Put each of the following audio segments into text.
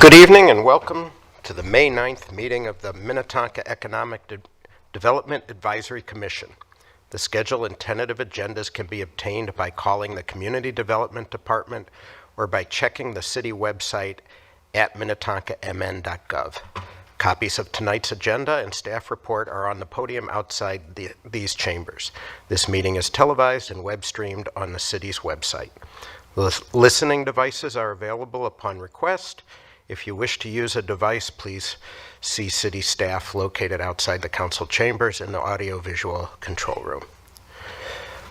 Good evening and welcome to the May 9th meeting of the Minnetonka Economic Development Advisory Commission. The schedule and tentative agendas can be obtained by calling the Community Development Department or by checking the city website at minnetonkamn.gov. Copies of tonight's agenda and staff report are on the podium outside these chambers. This meeting is televised and web streamed on the city's website. Listening devices are available upon request. If you wish to use a device, please see city staff located outside the council chambers in the audiovisual control room.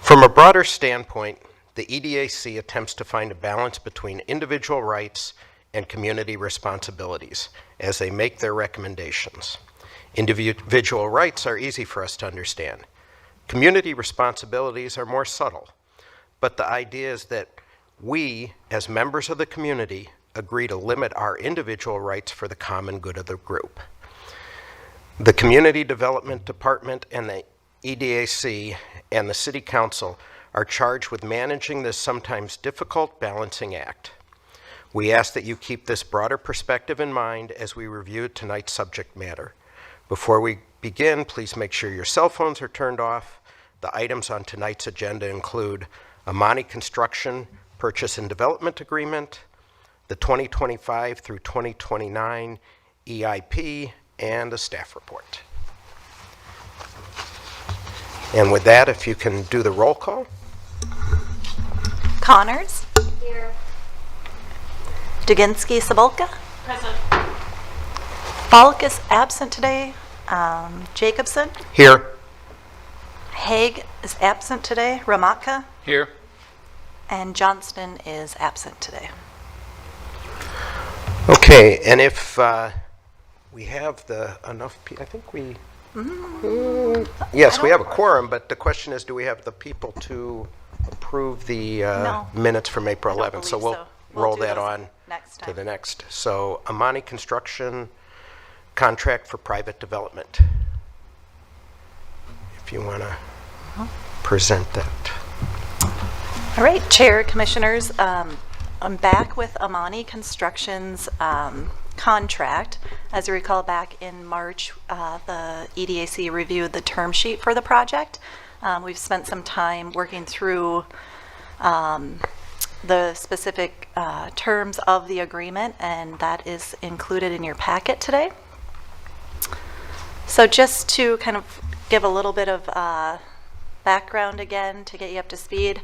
From a broader standpoint, the EDAC attempts to find a balance between individual rights and community responsibilities as they make their recommendations. Individual rights are easy for us to understand. Community responsibilities are more subtle, but the idea is that we, as members of the community, agree to limit our individual rights for the common good of the group. The Community Development Department and the EDAC and the City Council are charged with managing this sometimes difficult balancing act. We ask that you keep this broader perspective in mind as we review tonight's subject matter. Before we begin, please make sure your cell phones are turned off. The items on tonight's agenda include a Monty Construction Purchase and Development Agreement, the 2025 through 2029 EIP, and a staff report. And with that, if you can do the roll call. Connors. Here. Duginski Sabolka. Present. Falk is absent today. Jacobson. Here. Haig is absent today. Ramatka. Here. And Johnston is absent today. Okay, and if we have enough people, I think we, yes, we have a quorum, but the question is, do we have the people to approve the minutes from April 11th? So we'll roll that on to the next. So Amani Construction contract for private development. If you want to present that. All right, Chair, Commissioners, I'm back with Amani Construction's contract. As you recall, back in March, the EDAC reviewed the term sheet for the project. We've spent some time working through the specific terms of the agreement, and that is included in your packet today. So just to kind of give a little bit of background again to get you up to speed,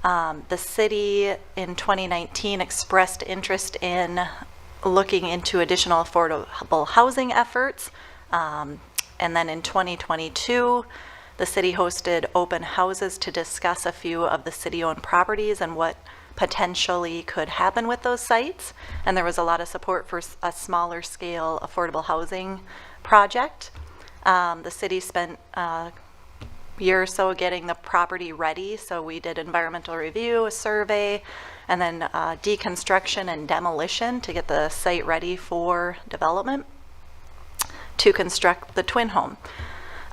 the city in 2019 expressed interest in looking into additional affordable housing efforts. And then in 2022, the city hosted open houses to discuss a few of the city-owned properties and what potentially could happen with those sites. And there was a lot of support for a smaller scale affordable housing project. The city spent year or so getting the property ready. So we did environmental review, a survey, and then deconstruction and demolition to get the site ready for development to construct the twin home.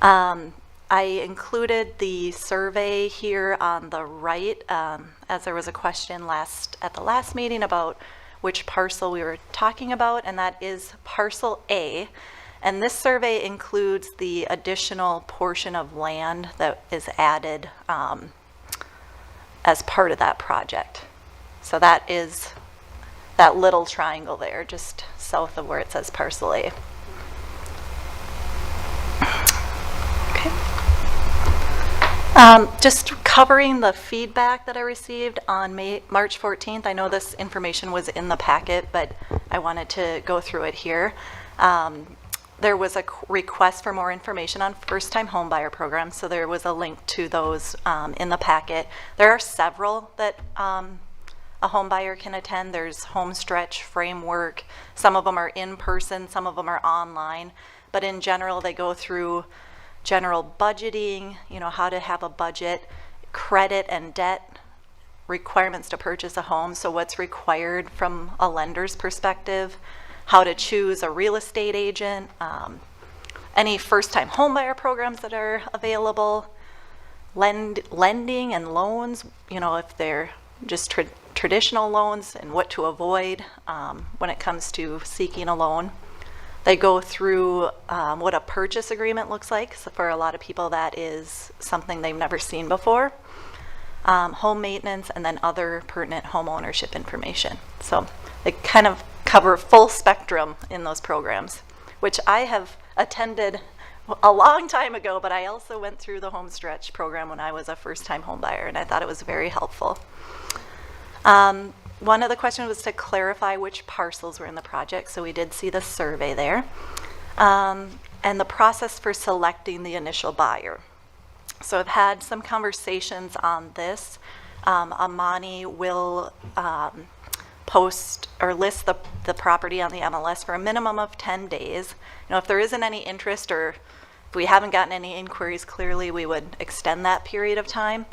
I included the survey here on the right, as there was a question at the last meeting about which parcel we were talking about, and that is parcel A. And this survey includes the additional portion of land that is added as part of that project. So that is that little triangle there, just south of where it says parcel A. Okay. Just covering the feedback that I received on March 14th. I know this information was in the packet, but I wanted to go through it here. There was a request for more information on first-time homebuyer programs, so there was a link to those in the packet. There are several that a home buyer can attend. There's home stretch, framework. Some of them are in person, some of them are online. But in general, they go through general budgeting, you know, how to have a budget, credit and debt, requirements to purchase a home, so what's required from a lender's perspective, how to choose a real estate agent, any first-time homebuyer programs that are available, lending and loans, you know, if they're just traditional loans and what to avoid when it comes to seeking a loan. They go through what a purchase agreement looks like. So for a lot of people, that is something they've never seen before. Home maintenance, and then other pertinent home ownership information. So they kind of cover full spectrum in those programs, which I have attended a long time ago, but I also went through the home stretch program when I was a first-time home buyer, and I thought it was very helpful. One of the questions was to clarify which parcels were in the project, so we did see the survey there. And the process for selecting the initial buyer. So I've had some conversations on this. Amani will post or list the property on the MLS for a minimum of 10 days. You know, if there isn't any interest or if we haven't gotten any inquiries, clearly we would extend that period of time.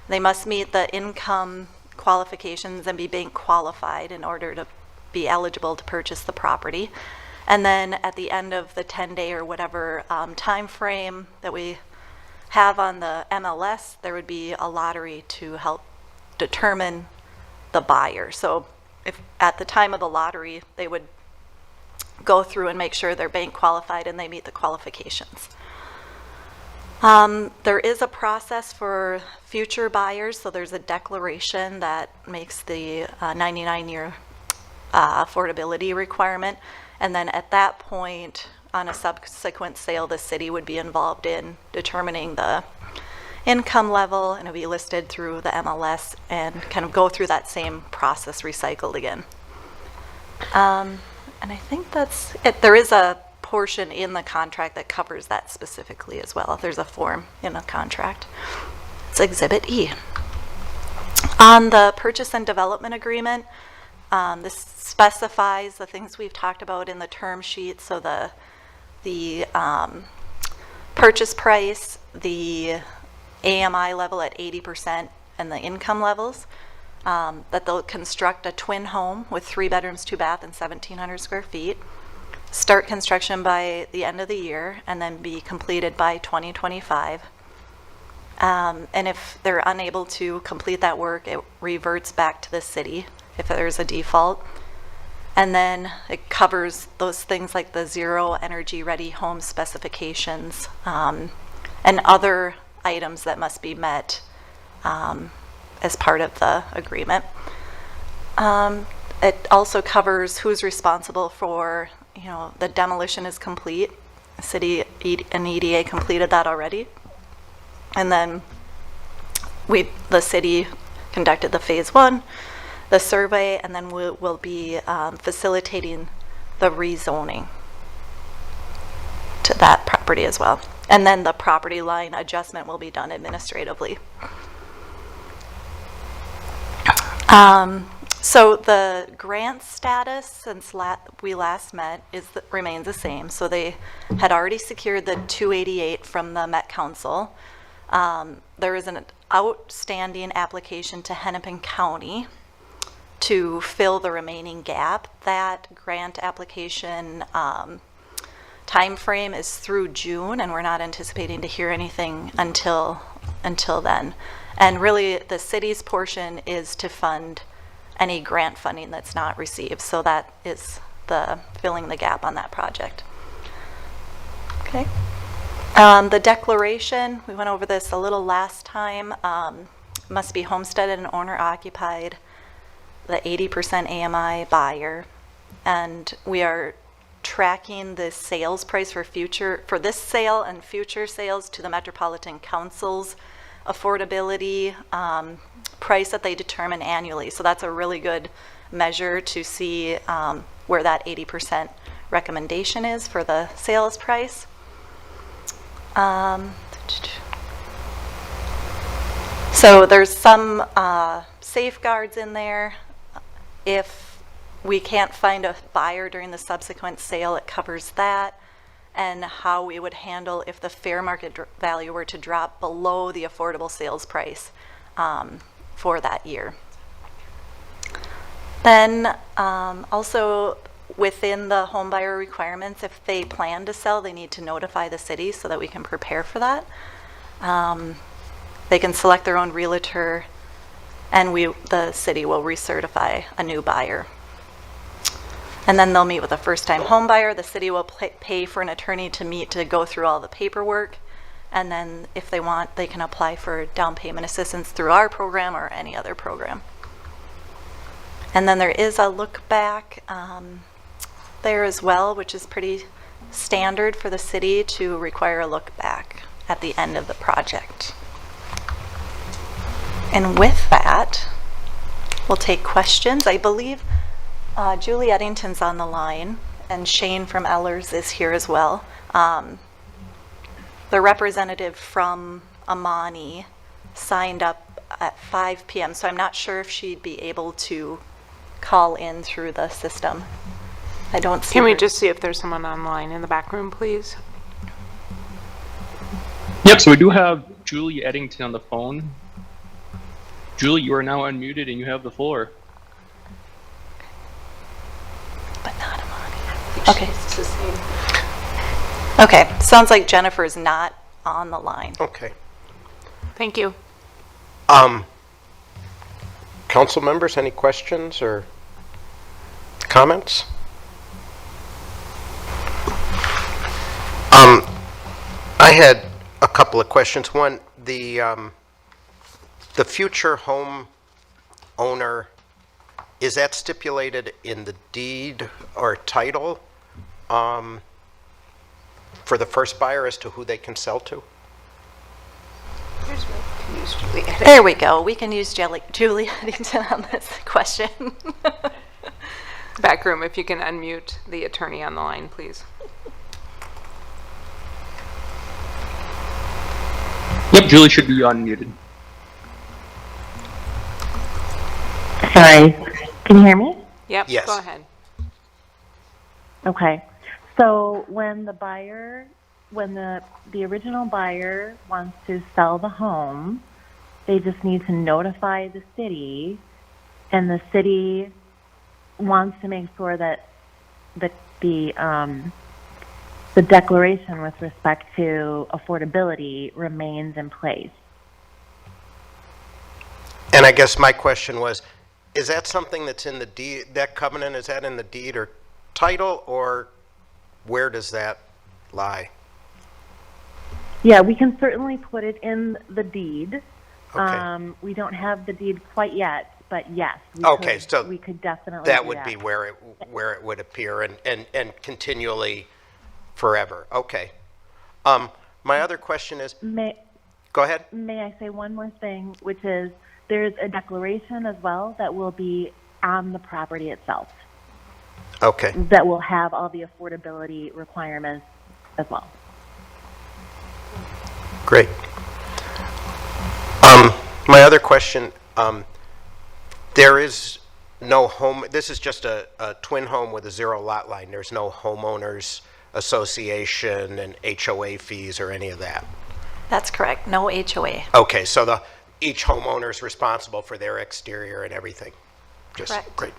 They must meet the income qualifications and be bank qualified in order to be eligible to purchase the property. And then at the end of the 10-day or whatever time frame that we have on the MLS, there would be a lottery to help determine the buyer. So if at the time of the lottery, they would go through and make sure they're bank qualified and they meet the qualifications. There is a process for future buyers, so there's a declaration that makes the 99-year affordability requirement, and then at that point, on a subsequent sale, the city would be involved in determining the income level, and it would be listed through the MLS and kind of go through that same process recycled again. And I think that's it. There is a portion in the contract that covers that specifically as well. There's a form in the contract. It's Exhibit E. On the purchase and development agreement, this specifies the things we've talked about in the term sheet. So the purchase price, the AMI level at 80%, and the income levels, that they'll construct a twin home with 3 bedrooms, 2 bath, and 1,700 square feet. Start construction by the end of the year and then be completed by 2025. And if they're unable to complete that work, it reverts back to the city if there's a default. And then it covers those things like the zero energy ready home specifications and other items that must be met as part of the agreement. It also covers who's responsible for, you know, the demolition is complete. The city and EDA completed that already. And then the city conducted the phase 1, the survey, and then we'll be facilitating the rezoning to that property as well. And then the property line adjustment will be done administratively. So the grant status since we last met remains the same. So they had already secured the 288 from the Met Council. There is an outstanding application to Hennepin County to fill the remaining gap. That grant application time frame is through June, and we're not anticipating to hear anything until then. And really, the city's portion is to fund any grant funding that's not received. So that is the filling the gap on that project. Okay. The declaration, we went over this a little last time, must be homesteaded and owner occupied. the 80% AMI buyer, and we are tracking the sales price for this sale and future sales to the Metropolitan Council's affordability price that they determine annually. So that's a really good measure to see where that 80% recommendation is for the sales price. So there's some safeguards in there. If we can't find a buyer during the subsequent sale, it covers that, and how we would handle if the fair market value were to drop below the affordable sales price for that year. Then also within the home buyer requirements, if they plan to sell, they need to notify the city so that we can prepare for that. They can select their own realtor, and the city will recertify a new buyer. And then they'll meet with a first-time home buyer. The city will pay for an attorney to meet to go through all the paperwork. And then if they want, they can apply for down payment assistance through our program or any other program. And then there is a look back there as well, which is pretty standard for the city to require a look back at the end of the project. And with that, we'll take questions. I believe Julie Eddington's on the line, and Shane from Ellers is here as well. The representative from Amani signed up at 5 p.m., so I'm not sure if she'd be able to call in through the system. I don't see Can we her. just see if there's someone online in the back room, please? Yep, so we do have Julie Eddington on the phone. Julie, you are now unmuted and you have the floor. But not Amani. Okay. Okay, sounds like Jennifer's not on the line. Okay. Thank you. Council members, any questions or comments? I had a couple of questions. One, the future home owner, is that stipulated in the deed or title for the first buyer as to who they can sell to? There we go. We can use Julie Eddington on this question. Back room, if you can unmute the attorney on the line, please. Yep, Julie should be unmuted. Sorry, can you hear me? Yep, Yes. go ahead. Okay. So when the original buyer wants to sell the home, they just need to notify the city, and the city wants to make sure that the declaration with respect to affordability remains in place. And I guess my question was, is that something that's in the deed, that covenant, is that in the deed or title, or where does that lie? Yeah, we can certainly put it in the deed. Okay. We don't have the deed quite yet, but yes. We could definitely that do would be where it would appear and continually forever. Okay. My other question is, go ahead. May I say one more thing, which is there's a declaration as well that will be on the property itself Okay. that will have all the affordability requirements as well. Great. My other question, there is no home, this is just a twin home with a zero lot line. There's no homeowners association and HOA fees or any of that. That's correct. No HOA. Okay, so each homeowner is responsible for their exterior and everything. Correct. Great.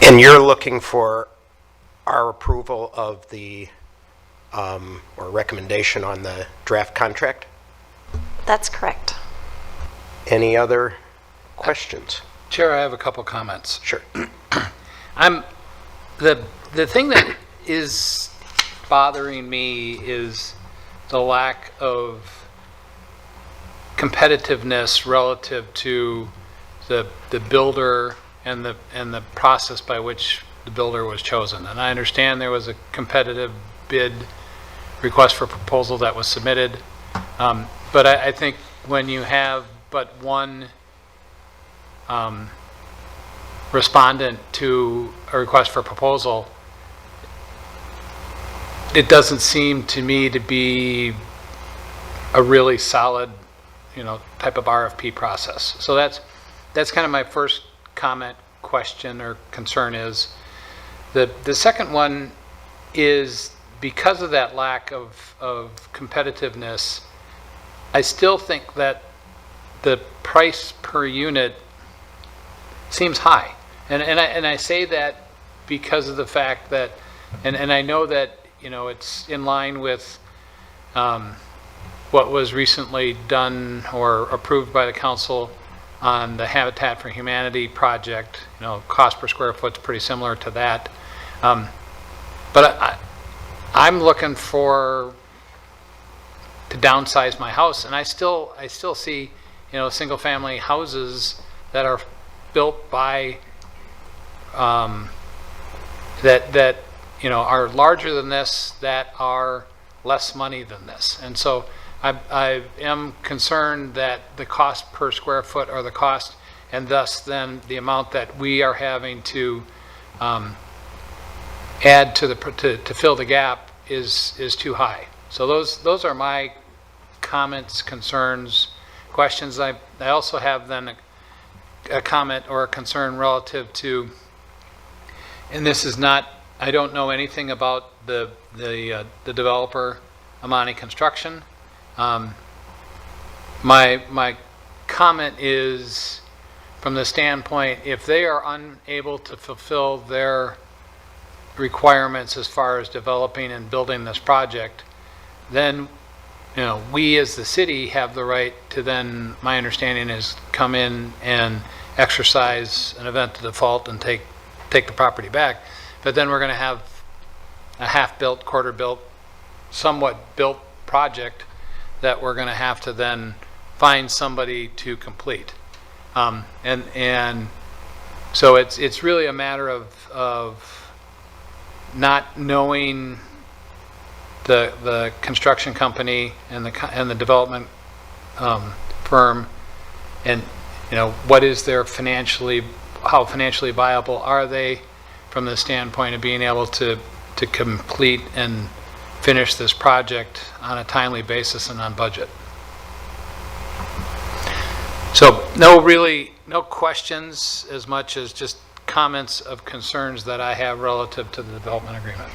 And you're looking for our approval of the, or recommendation on the draft contract? That's correct. Any other questions? Chair, I have a couple comments. Sure. The thing that is bothering me is the lack of competitiveness relative to the builder and the process by which the builder was chosen. And I understand there was a competitive bid request for proposal that was submitted. But I think when you have but one respondent to a request for proposal, it doesn't seem to me to be a really solid, type of RFP process. So that's kind of my first comment, question, or concern is. The second one is because of that lack of competitiveness, I still think that the price per unit seems high. And I say that because of the fact that, and I know that, it's in line with what was recently done or approved by the council on the Habitat for Humanity project. Cost per square foot is pretty similar to that. But I'm looking to downsize my house, and I still see, single family houses that are built by that are larger than this, that are less money than this. And so I am concerned that the cost per square foot, or the cost, and thus then the amount that we are having to add to fill the gap is too high. So those are my comments, concerns, questions. I also have then a comment or a concern relative to, and this is not, I don't know anything about the developer, Amani Construction. My comment is from the standpoint, if they are unable to fulfill their requirements as far as developing and building this project, then we as the city have the right to then, my understanding is, come in and exercise an event to default and take the property back. But then we're going to have a half-built, quarter-built, somewhat built project that we're going to have to then find somebody to complete. And so it's really a matter of not knowing the construction company and the development firm, and what is their how financially viable are they from the standpoint of being able to complete and finish this project on a timely basis and on budget. So no questions as much as just comments of concerns that I have relative to the development agreement.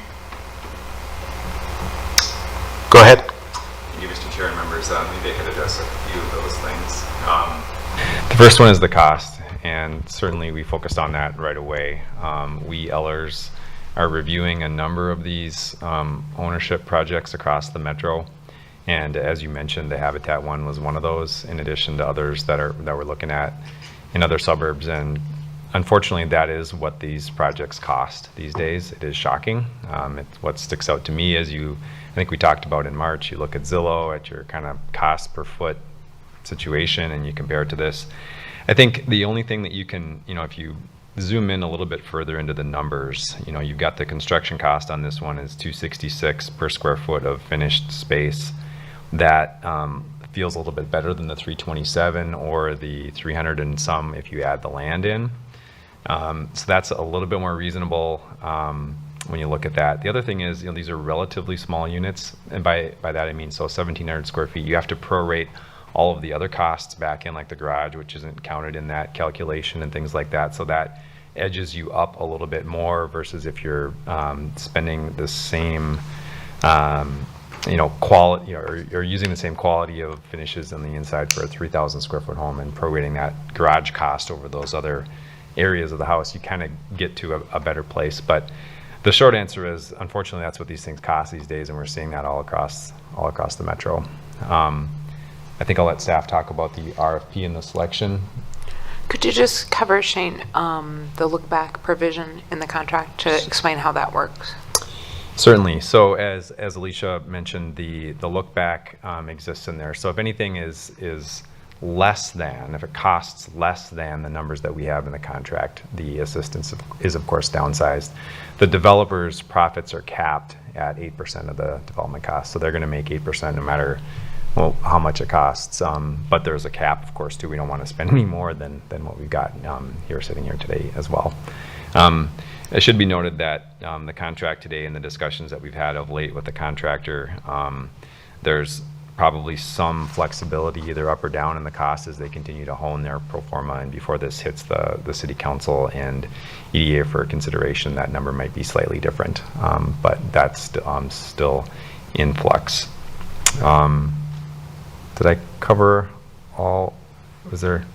Go ahead. Thank you, Mr. Chair and members. Maybe I could address a few of those things. The first one is the cost, and certainly we focused on that right away. We Ellers are reviewing a number of these ownership projects across the metro, and as you mentioned, the Habitat one was one of those, in addition to others that we're looking at in other suburbs. And unfortunately, that is what these projects cost these days. It is shocking. What sticks out to me, as I think we talked about in March, you look at Zillow, at your kind of cost per foot situation, and you compare it to this. I think the only thing that you can, if you zoom in a little bit further into the numbers, you've got the construction cost on this one is $266 per square foot of finished space. That feels a little bit better than the $327 or the $300 and some if you add the land in. So that's a little bit more reasonable when you look at that. The other thing is, these are relatively small units, and by that I mean, so 1,700 square feet, you have to prorate all of the other costs back in, like the garage, which isn't counted in that calculation and things like that. So that edges you up a little bit more versus if you're spending the same, quality, or using the same quality of finishes on the inside for a 3,000 square foot home and prorating that garage cost over those other areas of the house, you kind of get to a better place. But the short answer is, unfortunately, that's what these things cost these days, and we're seeing that all across the metro. I think I'll let staff talk about the RFP and the selection. Could you just cover, Shane, the look back provision in the contract to explain how that works? Certainly. So as Alicia mentioned, the look back exists in there. So if anything is if it costs less than the numbers that we have in the contract, the assistance is of course downsized. The developer's profits are capped at 8% of the development cost, so they're going to make 8% no matter how much it costs. But there's a cap, of course, too. We don't want to spend any more than what we've got sitting here today as well. It should be noted that the contract today and the discussions that we've had of late with the contractor, there's probably some flexibility either up or down in the cost as they continue to hone their pro forma, and before this hits the city council and EDA for consideration, that number might be slightly different, but that's still in flux. Did I cover all? Was there?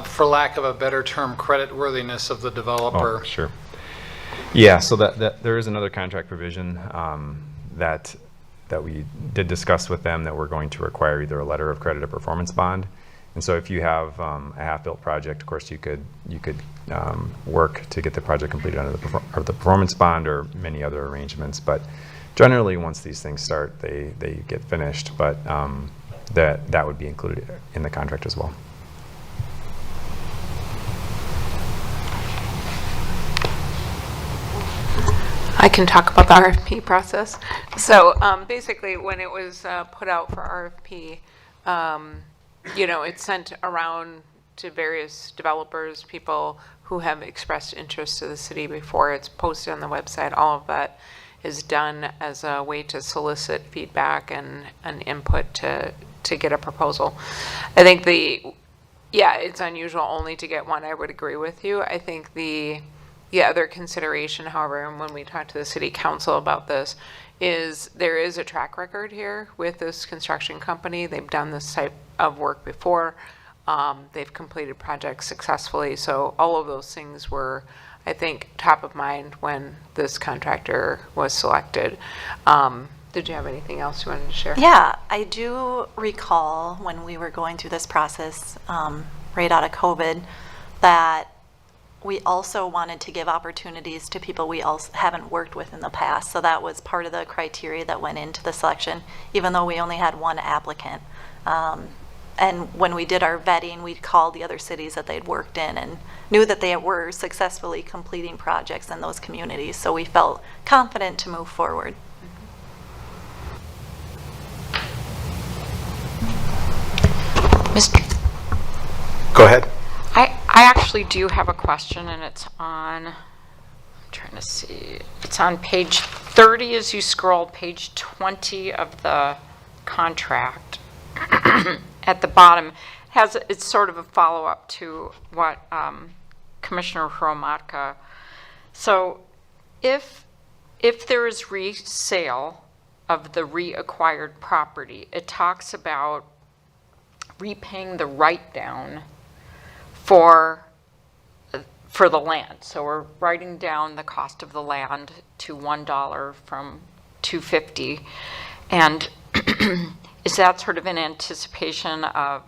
For lack of a better term, creditworthiness of the developer. Oh, sure. Yeah, so that there is another contract provision that we did discuss with them that we're going to require either a letter of credit or performance bond. And so if you have a half-built project, of course you could work to get the project completed under the performance bond or many other arrangements. But generally, once these things start, they get finished. But that would be included in the contract as well. I can talk about the RFP process. So basically, when it was put out for RFP, it's sent around to various developers, people who have expressed interest to the city before it's posted on the website. All of that is done as a way to solicit feedback and input to get a proposal. I think it's unusual only to get one. I would agree with you. I think the other consideration, however, and when we talk to the city council about this, is there is a track record here with this construction company. They've done this type of work before. They've completed projects successfully. So all of those things were, I think, top of mind when this contractor was selected. Did you have anything else you wanted to share? Yeah, I do recall when we were going through this process right out of COVID that we also wanted to give opportunities to people we also haven't worked with in the past. So that was part of the criteria that went into the selection, even though we only had one applicant. And when we did our vetting, we called the other cities that they'd worked in and knew that they were successfully completing projects in those communities. So we felt confident to move forward. Go ahead. I actually do have a question, and it's on, I'm trying to see, it's on page 30 as you scroll, page 20 of the contract. At the bottom, it's sort of a follow-up to what Commissioner Hromadka. So if there is resale of the reacquired property, it talks about repaying the write-down for the land. So we're writing down the cost of the land to $1 from $2.50. And is that sort of in anticipation of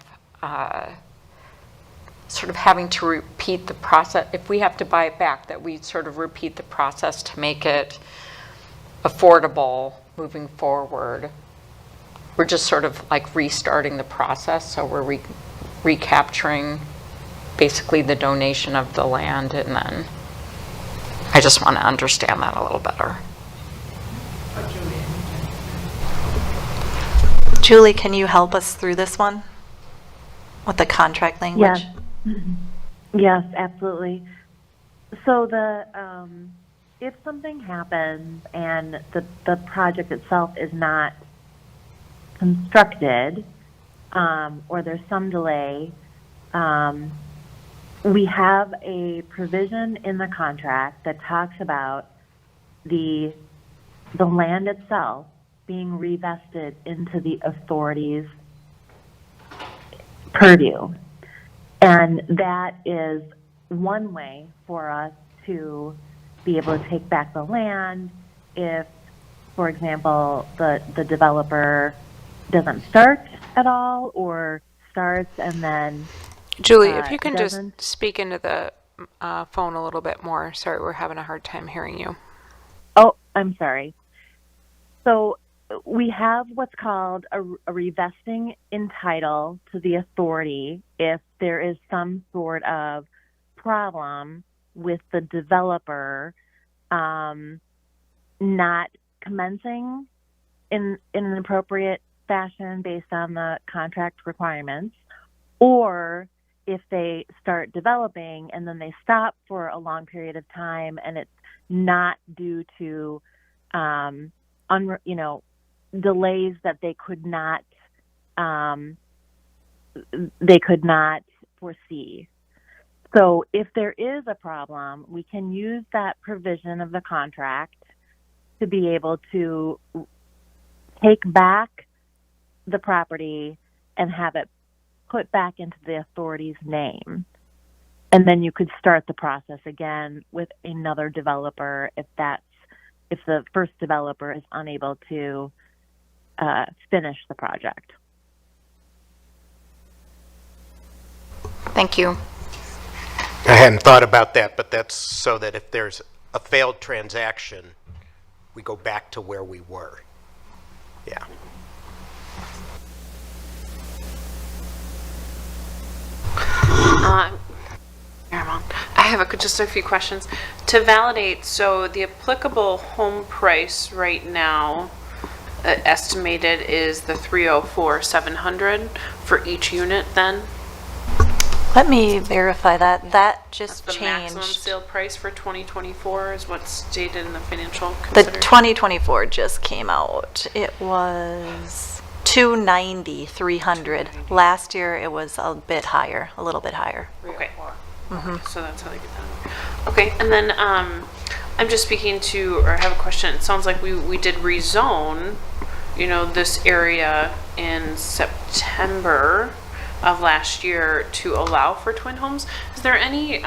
sort of having to repeat the process? If we have to buy it back, that we sort of repeat the process to make it affordable moving forward? We're just sort of like restarting the process, so we're recapturing basically the donation of the land, and then I just want to understand that a little better. Julie, can you help us through this one with the contract language? Yes, yes, absolutely. So if something happens and the project itself is not constructed, or there's some delay, we have a provision in the contract that talks about the land itself being revested into the authority's purview. And that is one way for us to be able to take back the land if, for example, the developer doesn't start at all or starts and then Julie, if you can doesn't. just speak into the phone a little bit more. Sorry, we're having a hard time hearing you. Oh, I'm sorry. So we have what's called a revesting in title to the authority if there is some sort of problem with the developer not commencing in an appropriate fashion based on the contract requirements, or if they start developing and then they stop for a long period of time and it's not due to delays that they could not foresee. So if there is a problem, we can use that provision of the contract to be able to take back the property and have it put back into the authority's name. And then you could start the process again with another developer if the first developer is unable to finish the project. Thank you. I hadn't thought about that, but that's so that if there's a failed transaction, we go back to where we were. Yeah. I have just a few questions. To validate, so the applicable home price right now estimated is the 304,700 for each unit then? Let me verify that. That just The maximum changed. sale price for 2024 is what's stated in the financial The consideration? 2024 just came out. It was 290,300. Last year it was a bit higher, a little bit higher. Okay. Okay, so that's how they get that. Okay, and then I'm just speaking to, or I have a question. It sounds like we did rezone, this area in September of last year to allow for twin homes. Is there any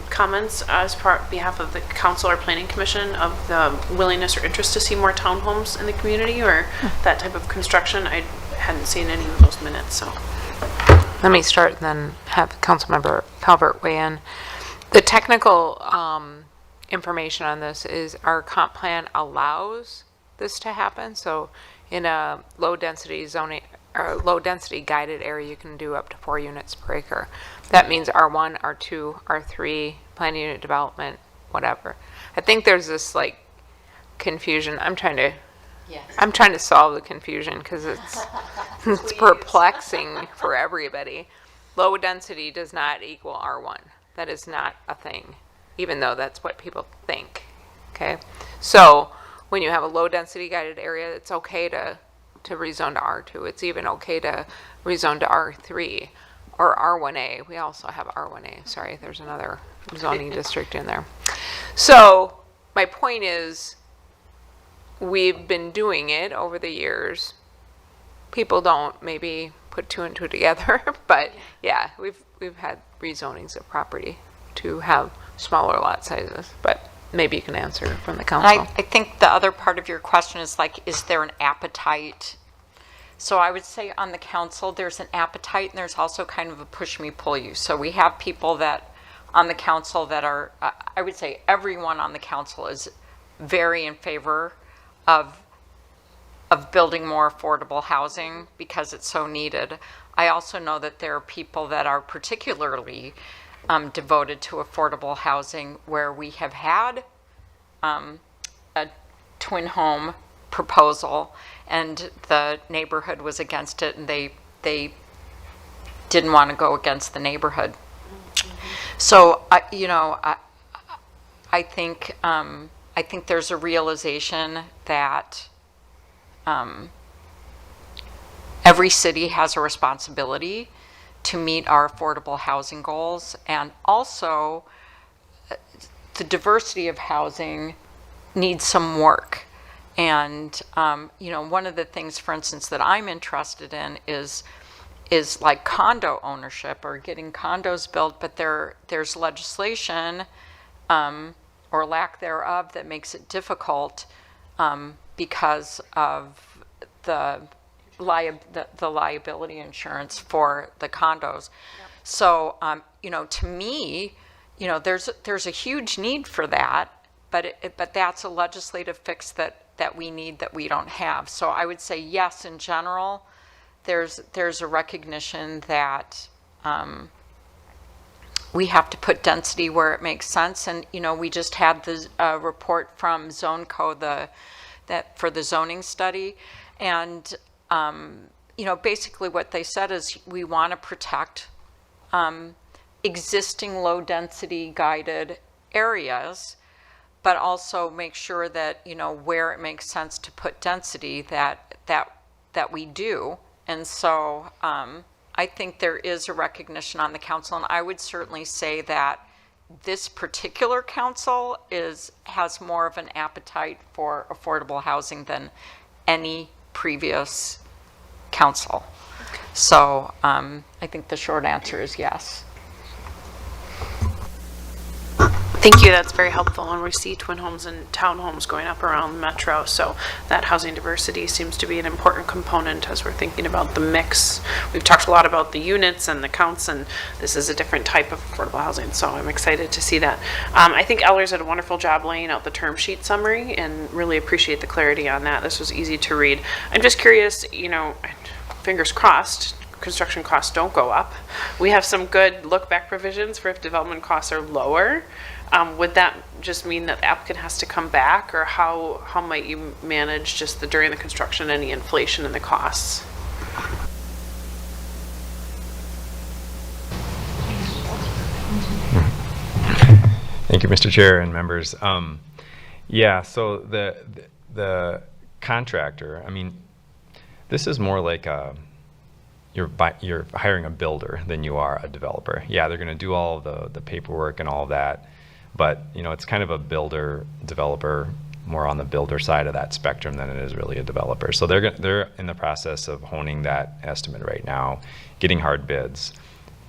comments as behalf of the council or planning commission of the willingness or interest to see more townhomes in the community or that type of construction? I hadn't seen any of those minutes, so. Let me start and then have Councilmember Calvert weigh in. The technical information on this is our comp plan allows this to happen. So in a low density zoning or low density guided area, you can do up to 4 units per acre. That means R1, R2, R3, planned unit development, whatever. I think there's this like confusion. I'm trying to solve the confusion because it's perplexing for everybody. Low density does not equal R1. That is not a thing, even though that's what people think. Okay, so when you have a low density guided area, it's okay to rezone to R2. It's even okay to rezone to R3 or R1A. We also have R1A. Sorry, there's another zoning district in there. So my point is, we've been doing it over the years. People don't maybe put 2 and 2 together, but yeah, we've had rezonings of property to have smaller lot sizes, but maybe you can answer from the council. I think the other part of your question is like, is there an appetite? So I would say on the council, there's an appetite and there's also kind of a push me, pull you. So we have people that on the council that are, I would say everyone on the council is very in favor of building more affordable housing because it's so needed. I also know that there are people that are particularly devoted to affordable housing where we have had a twin home proposal and the neighborhood was against it and they didn't want to go against the neighborhood. So I think there's a realization that every city has a responsibility to meet our affordable housing goals, and also the diversity of housing needs some work. And one of the things, for instance, that I'm interested in is like condo ownership or getting condos built, but there's legislation or lack thereof that makes it difficult because of the liability insurance for the condos. Yep. So, to me, there's a huge need for that, but that's a legislative fix that that we need that we don't have. So I would say yes, in general, there's a recognition that we have to put density where it makes sense. And, you know, we just had the report from ZoneCo, for the zoning study. And, you know, basically what they said is we want to protect existing low-density guided areas, but also make sure that, you know, where it makes sense to put density, that we do. And so I think there is a recognition on the council, and I would certainly say that this particular council has more of an appetite for affordable housing than any previous council. So I think the short answer is yes. Thank you, that's very helpful, and we see twin homes and townhomes going up around the metro, so that housing diversity seems to be an important component as we're thinking about the mix. We've talked a lot about the units and the counts, and this is a different type of affordable housing, so I'm excited to see that. I think Ellers did a wonderful job laying out the term sheet summary, and really appreciate the clarity on that. This was easy to read. I'm just curious, you know, fingers crossed, construction costs don't go up. We have some good look-back provisions for if development costs are lower. Would that just mean that the applicant has to come back, or how might you manage just during the construction, any inflation in the costs? Thank you, Mr. Chair and members. Yeah, so the contractor, I mean, this is more like you're hiring a builder than you are a developer. Yeah, they're going to do all of the paperwork and all of that, but you know, it's kind of a builder developer, more on the builder side of that spectrum than it is really a developer. So they're in the process of honing that estimate right now, getting hard bids,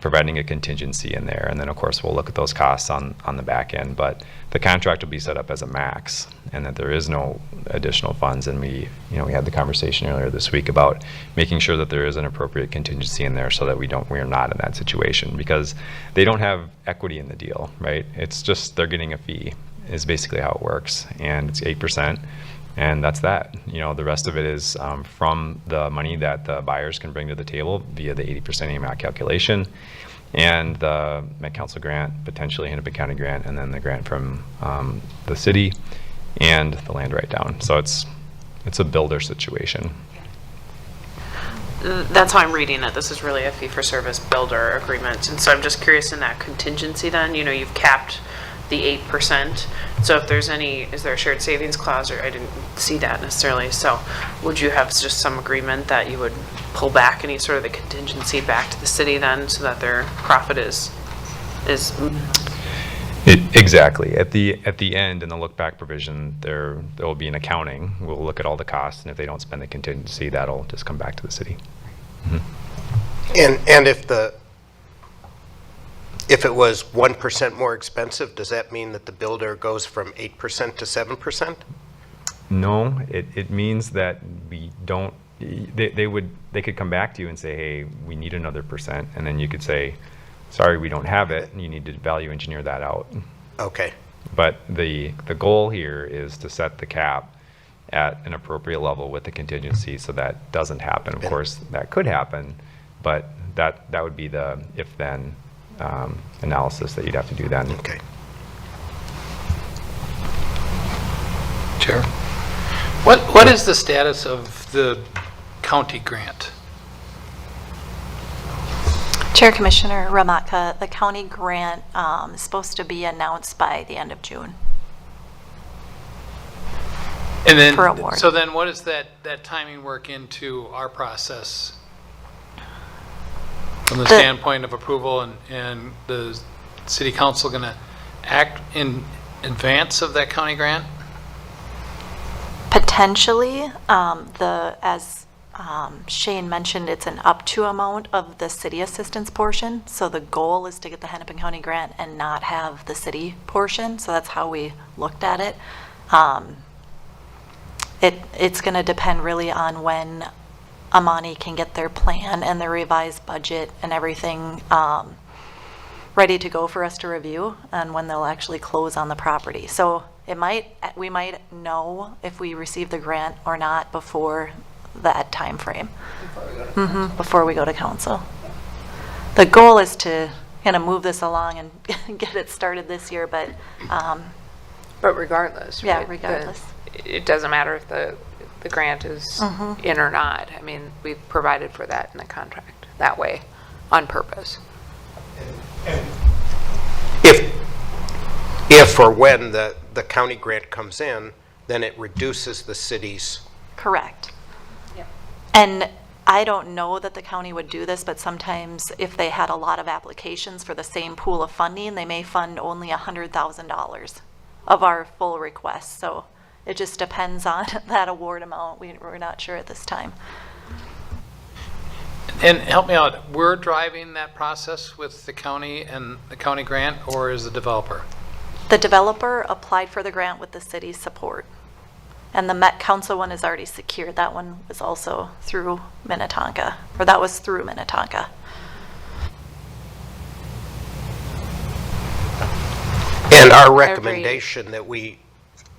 providing a contingency in there, and then of course we'll look at those costs on the back end. But the contract will be set up as a max, and that there is no additional funds. And we had the conversation earlier this week about making sure that there is an appropriate contingency in there so that we're not in that situation, because they don't have equity in the deal, right? It's just they're getting a fee is basically how it works, and it's 8%. And that's that. You know, the rest of it is from the money that the buyers can bring to the table via the 80% AMAC calculation, and the Met Council grant, potentially Hennepin County grant, and then the grant from the city, and the land write-down. So it's a builder situation. That's how I'm reading it. This is really a fee-for-service builder agreement. And so I'm just curious, in that contingency then, you know, you've capped the 8%. So if there's is there a shared savings clause, or I didn't see that necessarily. So would you have just some agreement that you would pull back any sort of the contingency back to the city then, so that their profit is Exactly. At the end, in the look back provision, there will be an accounting. We'll look at all the costs, and if they don't spend the contingency, that'll just come back to the city. Mm-hmm. And if it was 1% more expensive, does that mean that the builder goes from 8% to 7%? No, it means that we don't. They could come back to you and say, hey, we need another %, and then you could say, sorry, we don't have it, and you need to value engineer that out. Okay. But the goal here is to set the cap at an appropriate level with the contingency, so that doesn't happen. Of course, that could happen, but that would be the if-then analysis that you'd have to do then. Okay. Chair, what is the status of the county grant? Chair Commissioner Ramatka, the county grant is supposed to be announced by the end of June. And then, for award. So then what does that timing work into our process from the standpoint of approval, and the city council going to act in advance of that county grant? Potentially, as Shane mentioned, it's an up to amount of the city assistance portion. So the goal is to get the Hennepin County grant and not have the city portion. So that's how we looked at it. It's going to depend really on when Amani can get their plan and their revised budget and everything ready to go for us to review, and when they'll actually close on the property. So we might know if we receive the grant or not before that time frame. Before we go to council. The goal is to kind of move this along and get it started this year, but But regardless, yeah, right, regardless. it doesn't matter if the grant is in or not. I mean, we've provided for that in the contract that way on purpose. If or when the county grant comes in, then it reduces the city's. Correct. And I don't know that the county would do this, but sometimes if they had a lot of applications for the same pool of funding, they may fund only $100,000 of our full request. So it just depends on that award amount. We're not sure at this time. And help me out, we're driving that process with the county and the county grant, or is the developer? The developer applied for the grant with the city's support. And the Met Council one is already secured. That one was also through Minnetonka, or that was through Minnetonka. And our recommendation that we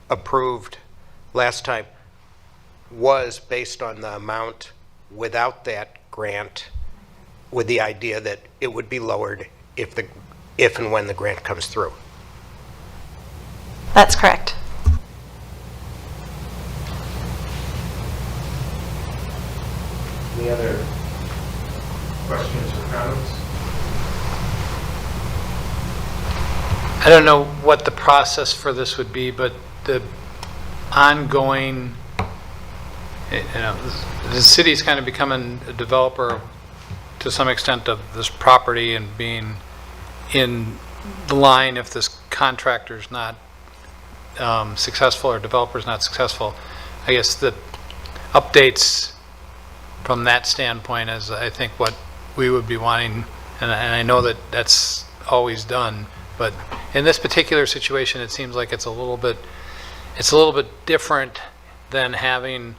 approved last time was based on the amount without that grant, with the idea that it would be lowered if and when the grant comes through. That's correct. Any other questions or comments? I don't know what the process for this would be, but the ongoing, the city's kind of becoming a developer to some extent of this property and being in the line if this contractor's not successful or developer's not successful. I guess the updates from that standpoint is, I think, what we would be wanting, and I know that that's always done, but in this particular situation, it seems like it's a little bit different than having,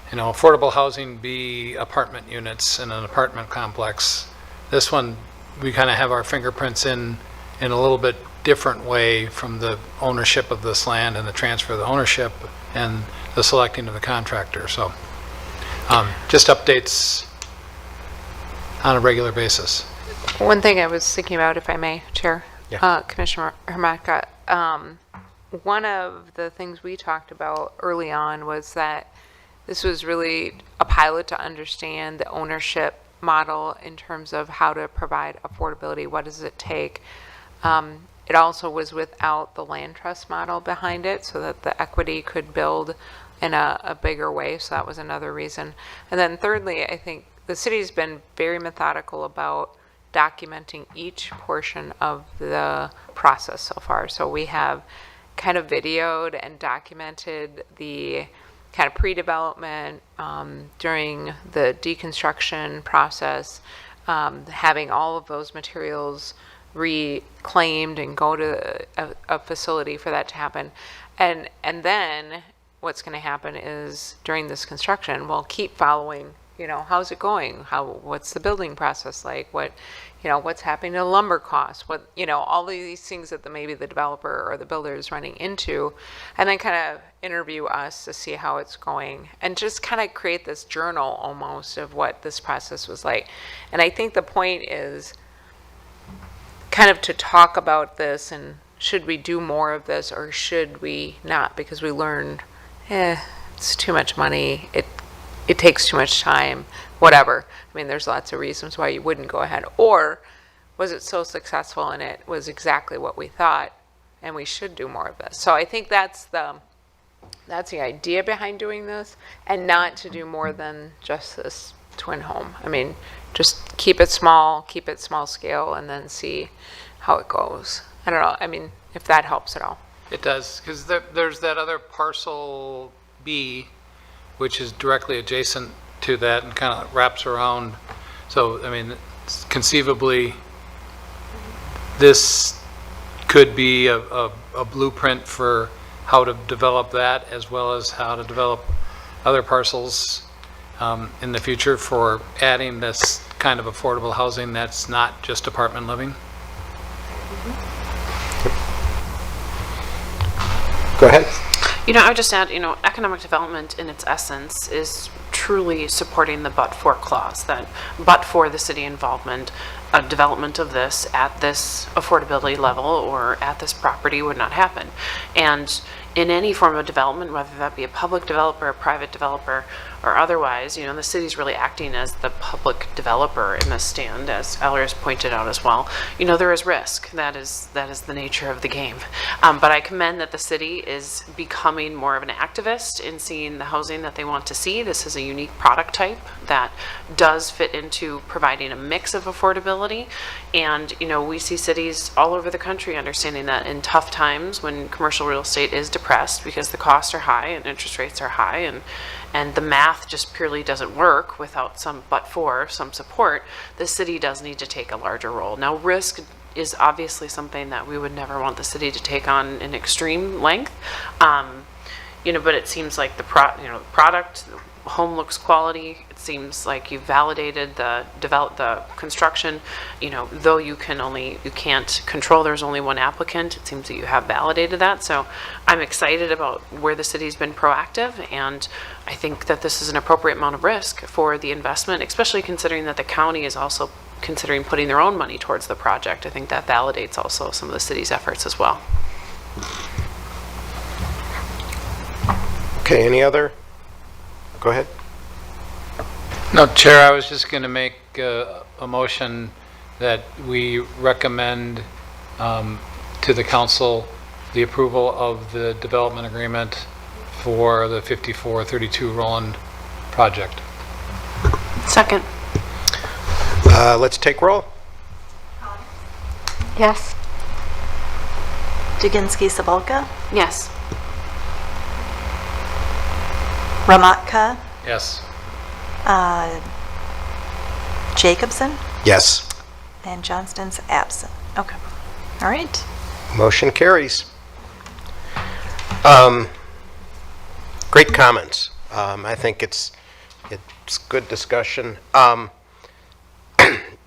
affordable housing be apartment units in an apartment complex. This one, we kind of have our fingerprints in a little bit different way from the ownership of this land and the transfer of the ownership and the selecting of the contractor. So just updates on a regular basis. One thing I was thinking about, if I may, Chair, Yeah. Commissioner Hermaka, one of the things we talked about early on was that this was really a pilot to understand the ownership model in terms of how to provide affordability. What does it take? It also was without the land trust model behind it, so that the equity could build in a bigger way. So that was another reason. And then thirdly, I think the city's been very methodical about documenting each portion of the process so far. So we have kind of videoed and documented the kind of pre-development during the deconstruction process, having all of those materials reclaimed and go to a facility for that to happen. And then what's going to happen is during this construction, we'll keep following, how's it going? What's the building process like? What's happening to lumber costs? All of these things that maybe the developer or the builder is running into, and then kind of interview us to see how it's going, and just kind of create this journal almost of what this process was like. And I think the point is kind of to talk about this, and should we do more of this or should we not? Because we learned, it's too much money. It takes too much time, whatever. I mean, there's lots of reasons why you wouldn't go ahead. Or was it so successful and it was exactly what we thought and we should do more of this? So I think that's the idea behind doing this, and not to do more than just this twin home. I mean, just keep it small scale, and then see how it goes. I don't know, I mean, if that helps at all. It does, because there's that other parcel B, which is directly adjacent to that and kind of wraps around. So, I mean, conceivably, this could be a blueprint for how to develop that, as well as how to develop other parcels in the future for adding this kind of affordable housing that's not just apartment living. Go ahead. You know, I would just add, you know, economic development in its essence is truly supporting the but-for clause, that but for the city involvement, a development of this at this affordability level or at this property would not happen. And in any form of development, whether that be a public developer, a private developer, or otherwise, you know, the city's really acting as the public developer in this stand, as Ellers pointed out as well. You know, there is risk. That is the nature of the game. But I commend that the city is becoming more of an activist in seeing the housing that they want to see. This is a unique product type that does fit into providing a mix of affordability. And, you know, we see cities all over the country understanding that in tough times when commercial real estate is depressed because the costs are high and interest rates are high and the math just purely doesn't work without some some support, the city does need to take a larger role. Now, risk is obviously something that we would never want the city to take on in extreme length. You know, but it seems like the product, the home looks quality. It seems like you've validated the construction. You know, though you can't control. There's only one applicant. It seems that you have validated that. So I'm excited about where the city's been proactive, and I think that this is an appropriate amount of risk for the investment, especially considering that the county is also considering putting their own money towards the project. I think that validates also some of the city's efforts as well. Okay, any other? Go ahead. No, Chair, I was just going to make a motion that we recommend to the council the approval of the development agreement for the 5432 Roland project. Second. Let's take roll. Yes. Duginski-Sabolka, Yes. Ramatka, Yes. Jacobson, Yes. and Johnston's absent. Okay. All right. Motion carries. Great comments. I think it's good discussion.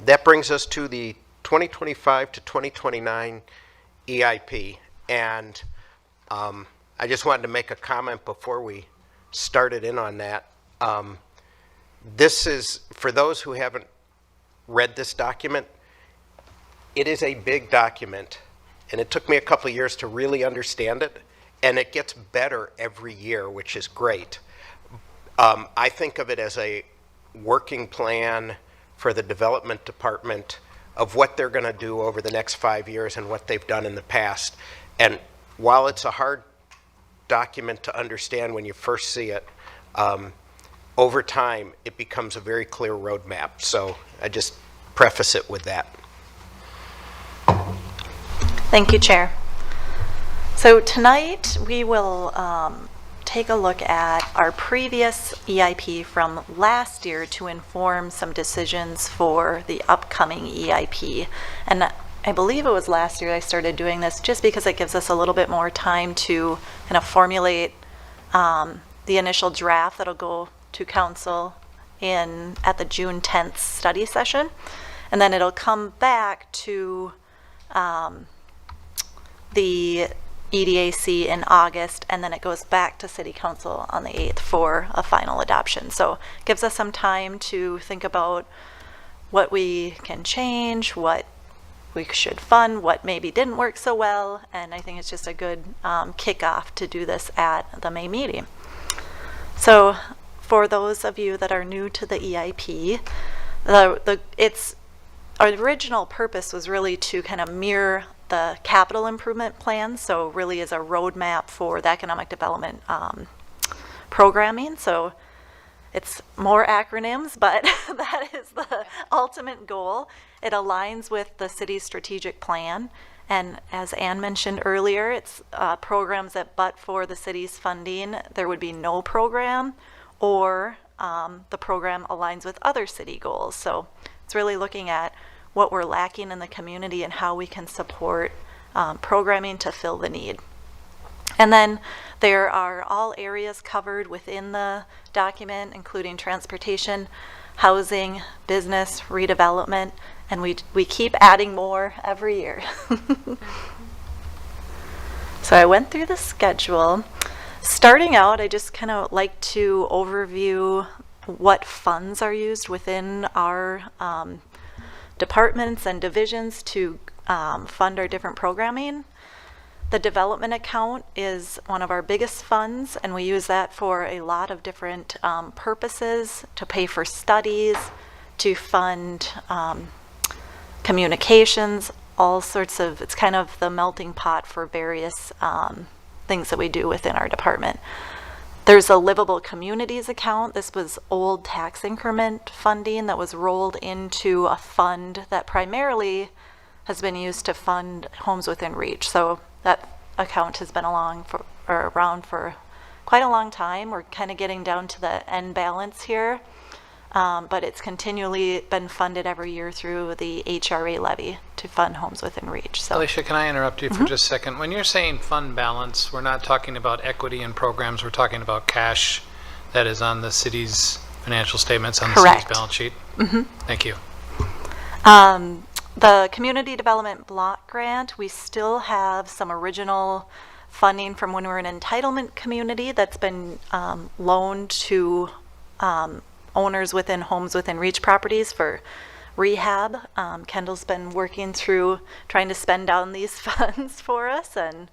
That brings us to the 2025 to 2029 EIP, and I just wanted to make a comment before we started in on that. This is, for those who haven't read this document, it is a big document, and it took me a couple of years to really understand it, and it gets better every year, which is great. I think of it as a working plan for the development department of what they're going to do over the next 5 years and what they've done in the past. And while it's a hard document to understand when you first see it, over time it becomes a very clear roadmap. So I just preface it with that. Thank you, Chair. So tonight we will take a look at our previous EIP from last year to inform some decisions for the upcoming EIP. And I believe it was last year I started doing this just because it gives us a little bit more time to kind of formulate the initial draft that'll go to council at the June 10th study session. And then it'll come back to the EDAC in August, and then it goes back to City Council on the 8th for a final adoption. So it gives us some time to think about what we can change, what we should fund, what maybe didn't work so well, and I think it's just a good kickoff to do this at the May meeting. So for those of you that are new to the EIP, its original purpose was really to kind of mirror the capital improvement plan, so really is a roadmap for the economic development programming. So it's more acronyms, but that is the ultimate goal. It aligns with the city's strategic plan, and as Ann mentioned earlier, it's programs that but for the city's funding, there would be no program, or the program aligns with other city goals. So it's really looking at what we're lacking in the community and how we can support programming to fill the need. And then there are all areas covered within the document, including transportation, housing, business, redevelopment, and we keep adding more every year. So I went through the schedule. Starting out, I just kind of like to overview what funds are used within our departments and divisions to fund our different programming. The development account is one of our biggest funds, and we use that for a lot of different purposes, to pay for studies, to fund communications, all sorts of, it's kind of the melting pot for various things that we do within our department. There's a livable communities account. This was old tax increment funding that was rolled into a fund that primarily has been used to fund homes within reach. So that account has been around for quite a long time. We're kind of getting down to the end balance here, but it's continually been funded every year through the HRA levy to fund homes within reach. So, Alicia, can I interrupt you for just a second? When you're saying fund balance, we're not talking about equity in programs, we're talking about cash that is on the city's financial statements, on the city's balance sheet? Thank you. The Community Development Block Grant, we still have some original funding from when we were an entitlement community that's been loaned to owners within homes within reach properties for rehab. Kendall's been working through trying to spend down these funds for us, and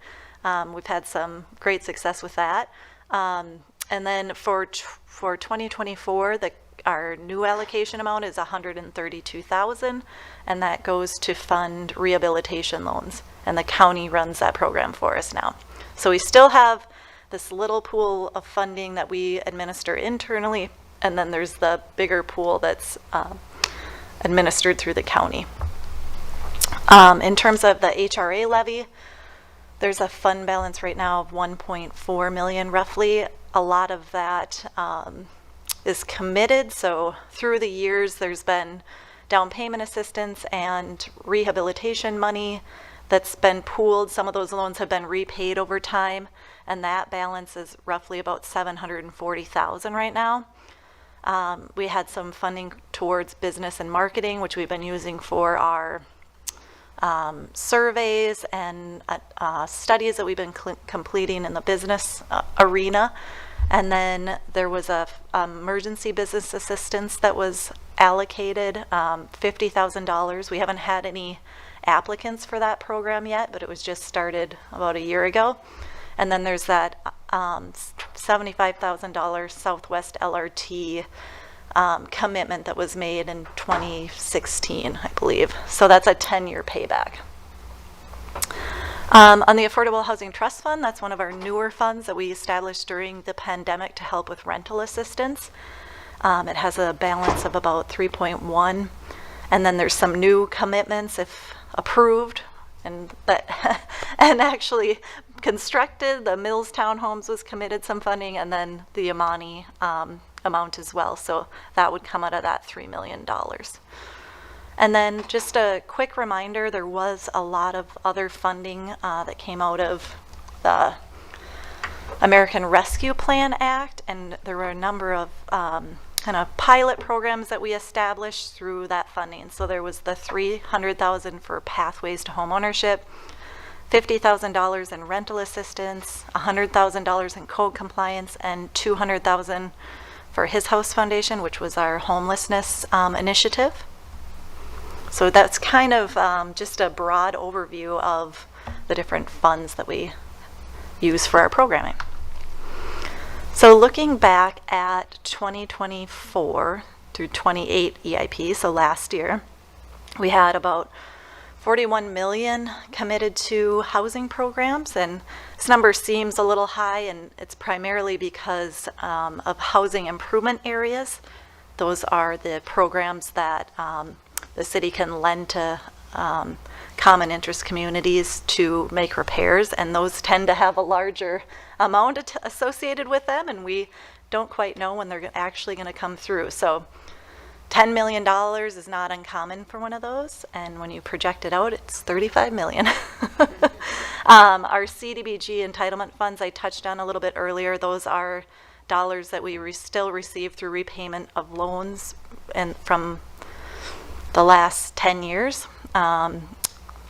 we've had some great success with that. And then for 2024, our new allocation amount is $132,000, and that goes to fund rehabilitation loans, and the county runs that program for us now. So we still have this little pool of funding that we administer internally, and then there's the bigger pool that's administered through the county. In terms of the HRA levy, there's a fund balance right now of 1.4 million roughly. A lot of that is committed, so through the years there's been down payment assistance and rehabilitation money that's been pooled. Some of those loans have been repaid over time, and that balance is roughly about $740,000 right now. We had some funding towards business and marketing, which we've been using for our surveys and studies that we've been completing in the business arena. And then there was a emergency business assistance that was allocated, $50,000. We haven't had any applicants for that program yet, but it was just started about a year ago. And then there's that $75,000 Southwest LRT commitment that was made in 2016, I believe. So that's a 10-year payback. On the Affordable Housing Trust Fund, that's one of our newer funds that we established during the pandemic to help with rental assistance. It has a balance of about 3.1, and then there's some new commitments if approved, and that and actually constructed. The Mills Townhomes was committed some funding, and then the Amani amount as well. So that would come out of that $3 million. And then just a quick reminder, there was a lot of other funding that came out of the American Rescue Plan Act, and there were a number of kind of pilot programs that we established through that funding. So there was the $300,000 for Pathways to Homeownership, $50,000 in rental assistance, $100,000 in code compliance, and $200,000 for His House Foundation, which was our homelessness initiative. So that's kind of just a broad overview of the different funds that we use for our programming. So looking back at 2024 through 28 EIP, so last year, we had about 41 million committed to housing programs, and this number seems a little high, and it's primarily because of housing improvement areas. Those are the programs that the city can lend to common interest communities to make repairs, and those tend to have a larger amount associated with them, and we don't quite know when they're actually going to come through. So $10 million is not uncommon for one of those, and when you project it out, it's $35 million. Our CDBG entitlement funds I touched on a little bit earlier. Those are dollars that we still receive through repayment of loans and from the last 10 years.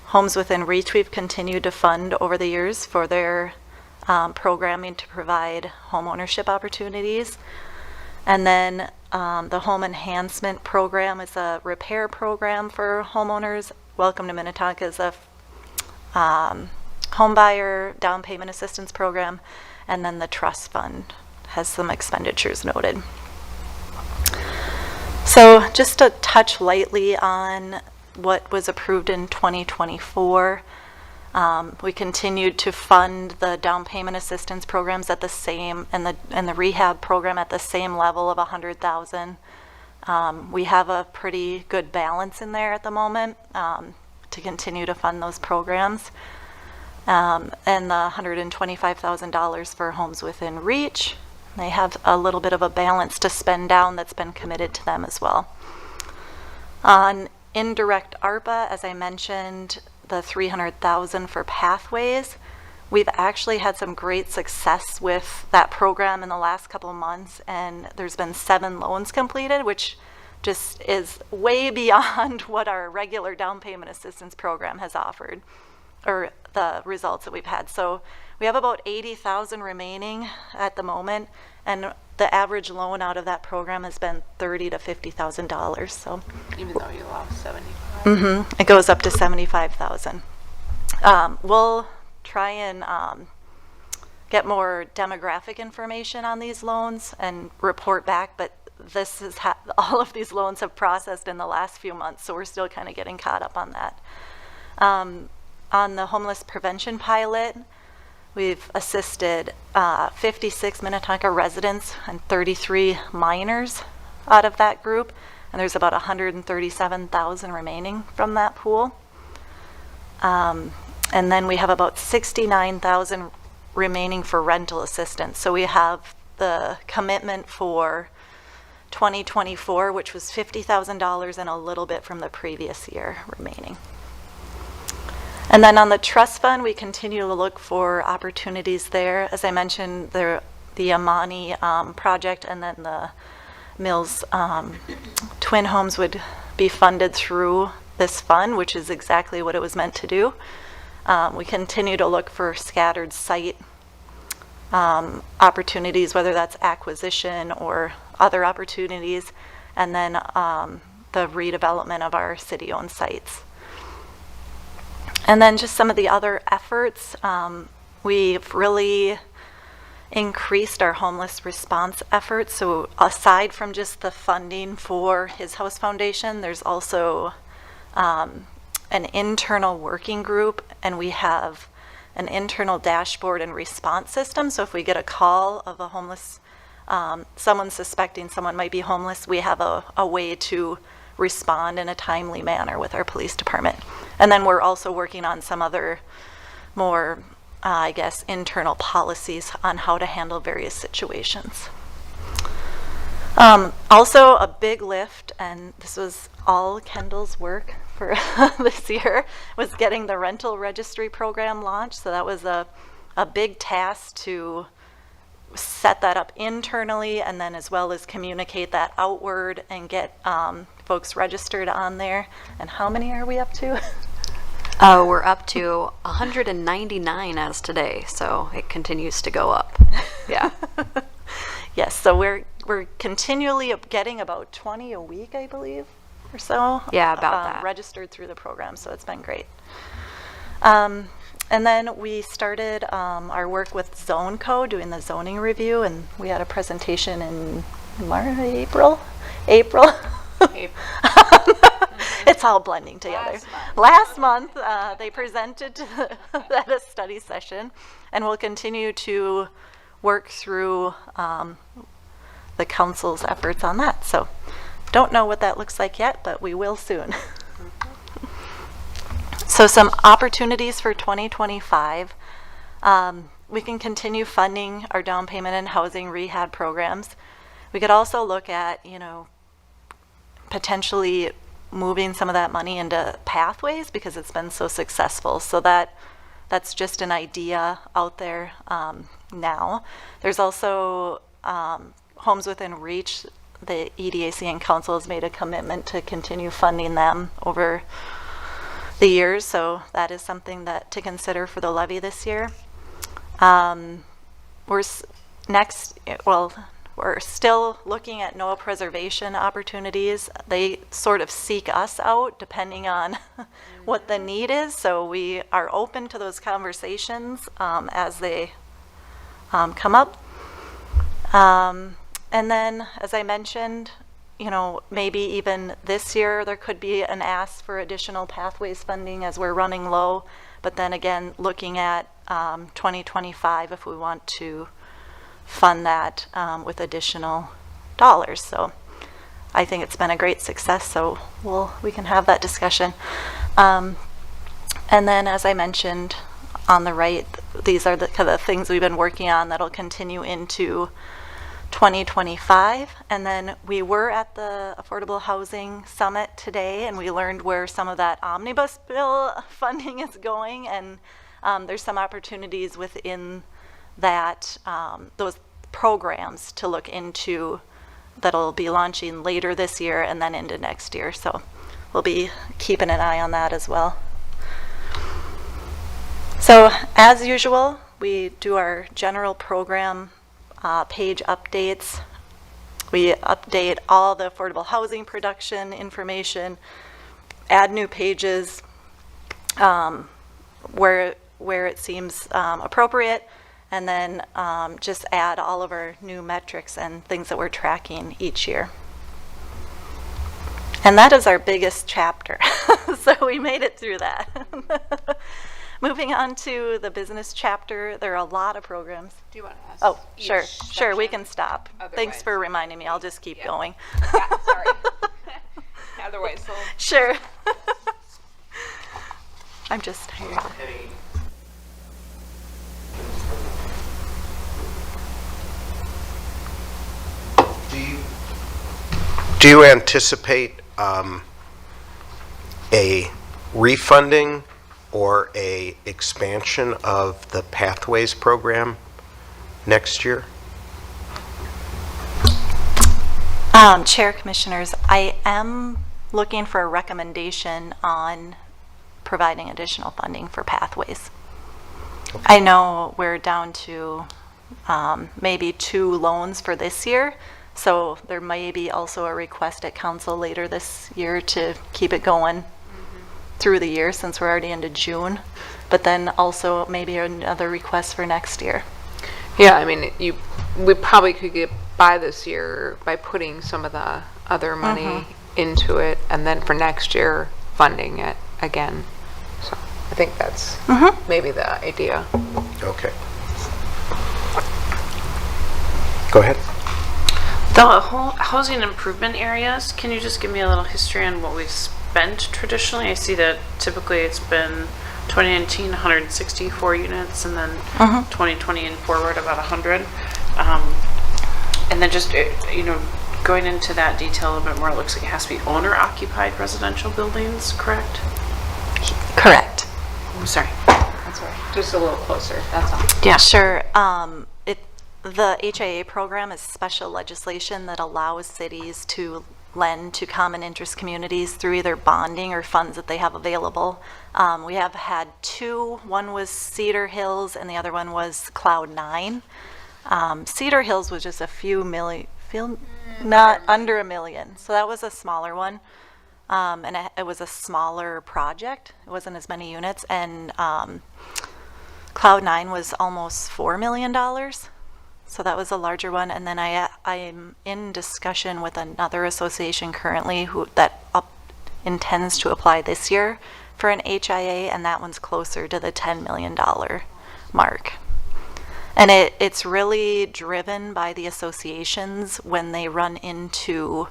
Homes Within Reach, we've continued to fund over the years for their programming to provide homeownership opportunities. And then the Home Enhancement Program is a repair program for homeowners. Welcome to Minnetonka is a home buyer down payment assistance program. And then the trust fund has some expenditures noted. So just to touch lightly on what was approved in 2024, we continued to fund the down payment assistance programs at the same, and the rehab program at the same level of $100,000. We have a pretty good balance in there at the moment to continue to fund those programs. And the $125,000 for Homes Within Reach. They have a little bit of a balance to spend down that's been committed to them as well. On indirect ARPA, as I mentioned, the $300,000 for pathways. We've actually had some great success with that program in the last couple of months, and there's been 7 loans completed, which just is way beyond what our regular down payment assistance program has offered, or the results that we've had. So we have about $80,000 remaining at the moment, and the average loan out of that program has been $30,000 to $50,000. So Even though you lost 75. it goes up to $75,000. We'll try and get more demographic information on these loans and report back, but this is all of these loans have processed in the last few months, so we're still kind of getting caught up on that. On the homeless prevention pilot, we've assisted 56 Minnetonka residents and 33 minors out of that group, and there's about 137,000 remaining from that pool. And then we have about 69,000 remaining for rental assistance. So we have the commitment for 2024, which was $50,000 and a little bit from the previous year remaining. And then on the trust fund, we continue to look for opportunities there. As I mentioned, the Amani project and then the Mills Twin Homes would be funded through this fund, which is exactly what it was meant to do. We continue to look for scattered site opportunities, whether that's acquisition or other opportunities, and then the redevelopment of our city-owned sites. And then just some of the other efforts, we've really increased our homeless response efforts. So aside from just the funding for His House Foundation, there's also an internal working group, and we have an internal dashboard and response system. So if we get a call of a homeless, someone suspecting someone might be homeless, we have a way to respond in a timely manner with our police department. And then we're also working on some other more, I guess, internal policies on how to handle various situations. Also a big lift, and this was all Kendall's work for this year, was getting the rental registry program launched. So that was a big task to set that up internally, and then as well as communicate that outward and get folks registered on there. And how many are we up to? We're up to 199 as today, so it continues to go up. Yeah. Yes, so we're continually getting about 20 a week, I believe, or so. Yeah, about that. Registered through the program, so it's been great. And then we started our work with Zone Code, doing the zoning review, and we had a presentation in April. It's all blending together. Last month they presented at a study session, and we'll continue to work through the council's efforts on that. So don't know what that looks like yet, but we will soon. So some opportunities for 2025. We can continue funding our down payment and housing rehab programs. We could also look at, potentially moving some of that money into pathways because it's been so successful. So that's just an idea out there now. There's also Homes Within Reach. The EDAC and Council has made a commitment to continue funding them over the years, so that is something that to consider for the levy this year. We're we're still looking at NOAA preservation opportunities. They sort of seek us out depending on what the need is, so we are open to those conversations as they come up. And then, as I mentioned, you know, maybe even this year there could be an ask for additional pathways funding as we're running low, but then again, looking at 2025 if we want to fund that with additional dollars. So I think it's been a great success, so we can have that discussion. And then, as I mentioned on the right, these are the kind of things we've been working on that'll continue into 2025. And then we were at the Affordable Housing Summit today, and we learned where some of that omnibus bill funding is going, and there's some opportunities within that, those programs to look into that'll be launching later this year and then into next year. So we'll be keeping an eye on that as well. So as usual, we do our general program page updates. We update all the affordable housing production information, add new pages where it seems appropriate, and then just add all of our new metrics and things that we're tracking each year. And that is our biggest chapter. So we made it through that. Moving on to the business chapter, there are a lot of programs. Do you want to ask? Oh, sure, sure, we section? can stop. Thanks Otherwise- for reminding me, I'll just keep going. Yeah, sorry. Otherwise, we'll Sure. I'm just tired. Any Do you anticipate a refunding or a expansion of the Pathways program next year? Chair, Commissioners, I am looking for a recommendation on providing additional funding for Pathways. I know we're down to maybe 2 loans for this year, so there may be also a request at council later this year to keep it going through the year since we're already into June, but then also maybe another request for next year. Yeah, I mean, we probably could get by this year by putting some of the other money into it, and then for next year, funding it again. So I think that's maybe the idea. Okay. Go ahead. The whole housing improvement areas, can you just give me a little history on what we've spent traditionally? I see that typically it's been 2019, 164 units, and then 2020 and forward about 100. And then just, you know, going into that detail a bit more, it looks like it has to be owner-occupied residential buildings, correct? Correct. I'm sorry. That's right. Just a little closer, that's all. Yeah, sure. The HIA program is special legislation that allows cities to lend to common interest communities through either bonding or funds that they have available. We have had 2. One was Cedar Hills and the other one was Cloud 9. Cedar Hills was just a few million, not under $1 million. So that was a smaller one. And it was a smaller project. It wasn't as many units. And Cloud 9 was almost $4 million. So that was a larger one. And then I'm in discussion with another association currently that intends to apply this year for an HIA, and that one's closer to the $10 million mark. And it's really driven by the associations when they run into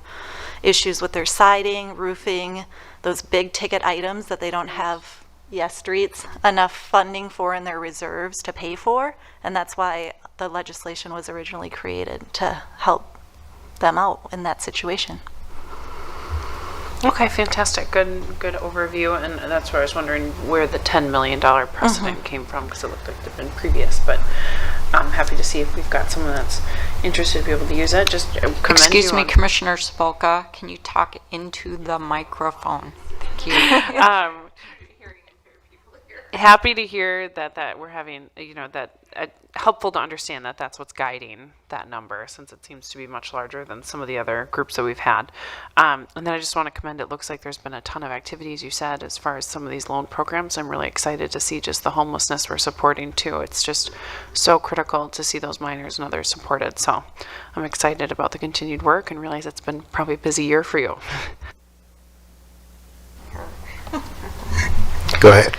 issues with their siding, roofing, those big ticket items that they don't have streets enough funding for in their reserves to pay for. And that's why the legislation was originally created, to help them out in that situation. Okay, fantastic. Good overview. And that's where I was wondering where the $10 million precedent came from, because it looked like it had been previous. But I'm happy to see if we've got someone that's interested to be able to use it. Just commend Excuse you me, on- Commissioner Spolka, can you talk into the microphone? Thank you. happy to hear that we're having, that helpful to understand that that's what's guiding that number, since it seems to be much larger than some of the other groups that we've had. And then I just want to commend, it looks like there's been a ton of activities, you said, as far as some of these loan programs. I'm really excited to see just the homelessness we're supporting too. It's just so critical to see those minors and others supported. So I'm excited about the continued work and realize it's been probably a busy year for you. Go ahead.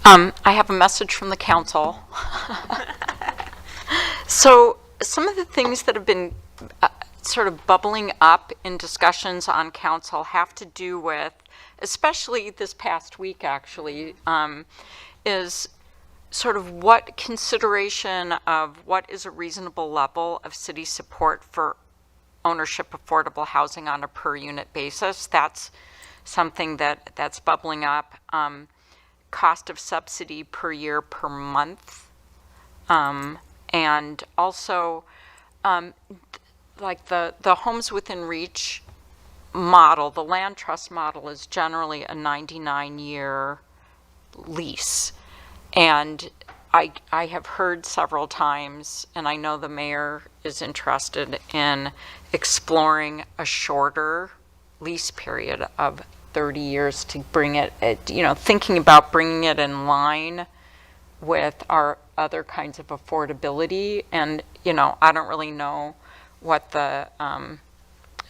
I have a message from the council. So some of the things that have been sort of bubbling up in discussions on council have to do with, especially this past week actually, is sort of what consideration of what is a reasonable level of city support for ownership affordable housing on a per unit basis. That's something that's bubbling up. Cost of subsidy per year per month, and also like the homes within reach model, the land trust model is generally a 99-year lease, and I have heard several times, and I know the mayor is interested in exploring a shorter lease period of 30 years to bring it, thinking about bringing it in line with our other kinds of affordability. And, I don't really know what the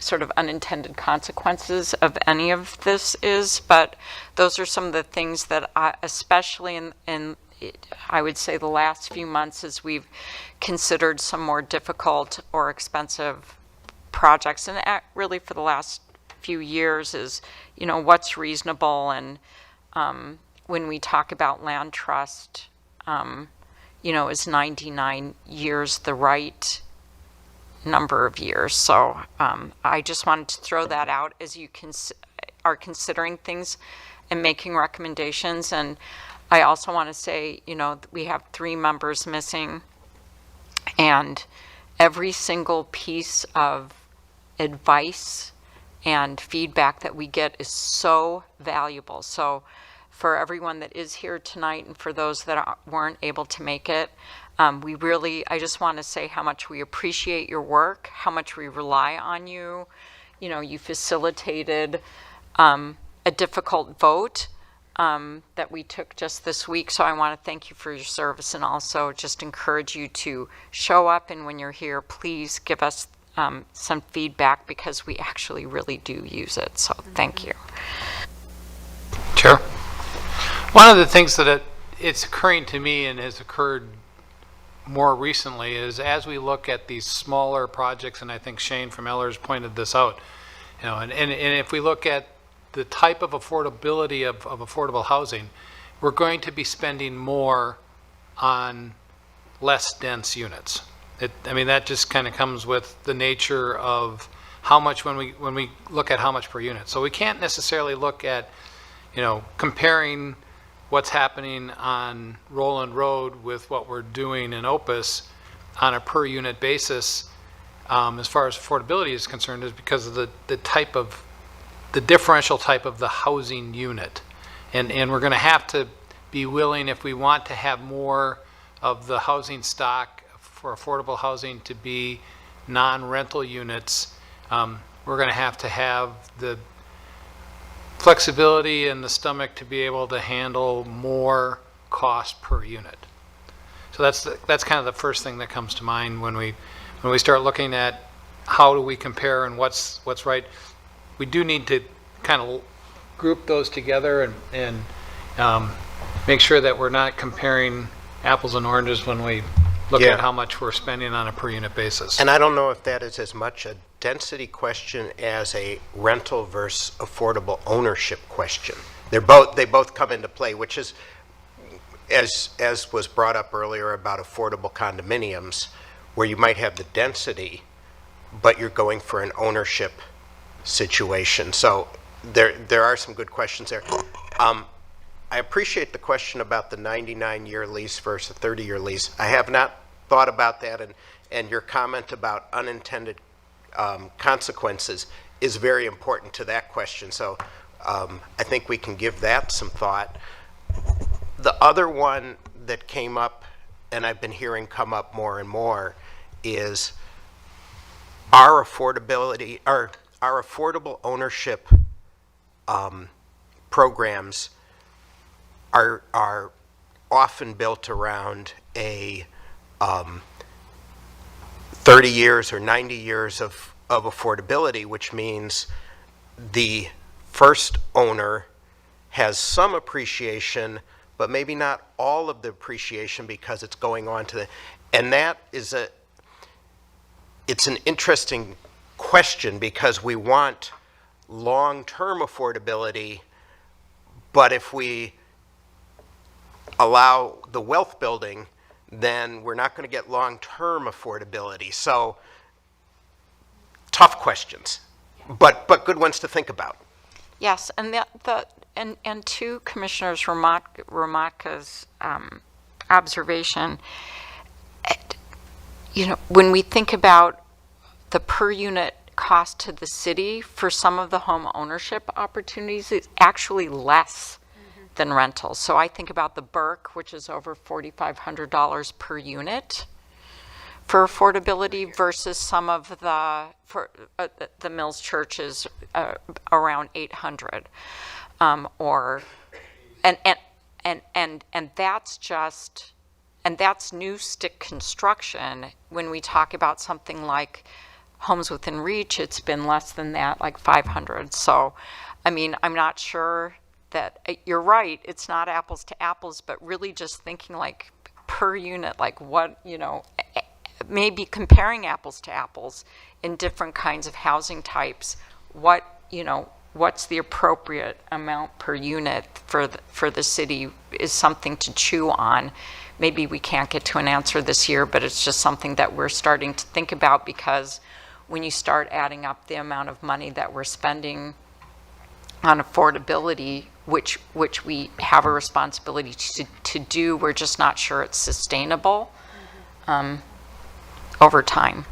sort of unintended consequences of any of this is, but those are some of the things that especially in I would say the last few months, as we've considered some more difficult or expensive projects, and really for the last few years, is what's reasonable. And when we talk about land trust, is 99 years the right number of years? So I just wanted to throw that out as you are considering things and making recommendations. And I also want to say, we have 3 members missing, and every single piece of advice and feedback that we get is so valuable. So for everyone that is here tonight and for those that weren't able to make it, I just want to say how much we appreciate your work, how much we rely on you. You facilitated a difficult vote that we took just this week. So I want to thank you for your service, and also just encourage you to show up. And when you're here, please give us some feedback, because we actually really do use it. So thank you. Chair, one of the things that it's occurring to me and has occurred more recently is, as we look at these smaller projects, and I think Shane from Ellers pointed this out, and if we look at the type of affordability of affordable housing, we're going to be spending more on less dense units. That just kind of comes with the nature of how much, when we look at how much per unit. So we can't necessarily look at, comparing what's happening on Roland Road with what we're doing in Opus on a per unit basis, as far as affordability is concerned, is because of the differential type of the housing unit. And we're going to have to be willing, if we want to have more of the housing stock for affordable housing to be non-rental units, we're going to have the flexibility and the stomach to be able to handle more cost per unit. So that's kind of the first thing that comes to mind when we start looking at how do we compare and what's right. We do need to kind of group those together and make sure that we're not comparing apples and oranges when we look at how much we're spending on a per unit basis. And I don't know if that is as much a density question as a rental versus affordable ownership question. They both come into play, which is, as was brought up earlier about affordable condominiums, where you might have the density, but you're going for an ownership situation. So there are some good questions there. I appreciate the question about the 99-year lease versus a 30-year lease. I have not thought about that, and your comment about unintended consequences is very important to that question. So I think we can give that some thought. The other one that came up, and I've been hearing come up more and more, is our affordability, our affordable ownership programs are often built around a 30 years or 90 years of affordability, which means the first owner has some appreciation, but maybe not all of the appreciation because it's going on to the, and that is it's an interesting question because we want long-term affordability, but if we allow the wealth building, then we're not going to get long-term affordability. So tough questions, but good ones to think about. Yes, and and to Commissioner Ramaka's observation, when we think about the per unit cost to the city for some of the home ownership opportunities, it's actually less than rentals. So I think about the Burke, which is over $4,500 per unit for affordability versus some of the Mills Churches around 800, and that's just, and that's new stick construction. When we talk about something like homes within reach, it's been less than that, like 500. So, I mean, I'm not sure that you're right. It's not apples to apples, but really just thinking like per unit, like what, maybe comparing apples to apples in different kinds of housing types, what's the appropriate amount per unit for the city is something to chew on. Maybe we can't get to an answer this year, but it's just something that we're starting to think about, because when you start adding up the amount of money that we're spending on affordability, which we have a responsibility to do, we're just not sure it's sustainable over time.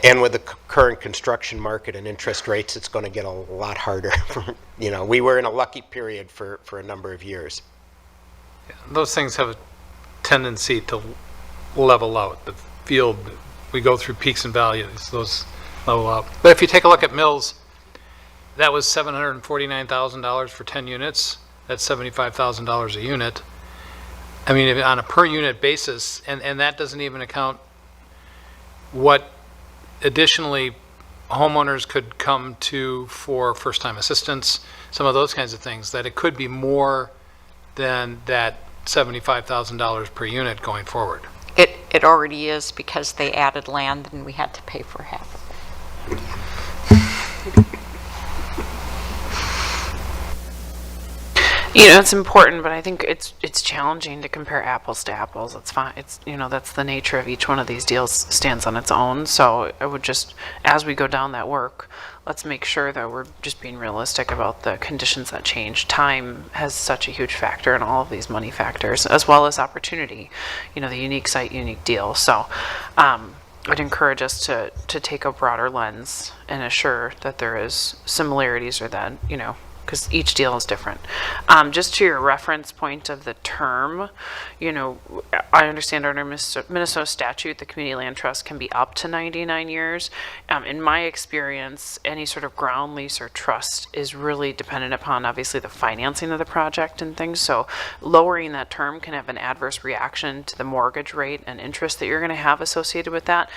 And with the current construction market and interest rates, it's going to get a lot harder. We were in a lucky period for a number of years. Those things have a tendency to level out. The field, we go through peaks and valleys, those level out. But if you take a look at Mills, that was $749,000 for 10 units. That's $75,000 a unit. I mean, on a per unit basis, and that doesn't even account what additionally homeowners could come to for first-time assistance, some of those kinds of things, that it could be more than that $75,000 per unit going forward. It already is, because they added land and we had to pay for half of it. It's important, but I think it's challenging to compare apples to apples. It's fine. It's, that's the nature of each one of these deals, stands on its own. So I would just, as we go down that work, let's make sure that we're just being realistic about the conditions that change. Time has such a huge factor in all of these money factors, as well as opportunity, the unique site, unique deal. So I'd encourage us to take a broader lens and assure that there is similarities, or that, because each deal is different. Just to your reference point of the term, I understand under Minnesota statute, the community land trust can be up to 99 years. In my experience, any sort of ground lease or trust is really dependent upon, obviously, the financing of the project and things. So lowering that term can have an adverse reaction to the mortgage rate and interest that you're going to have associated with that.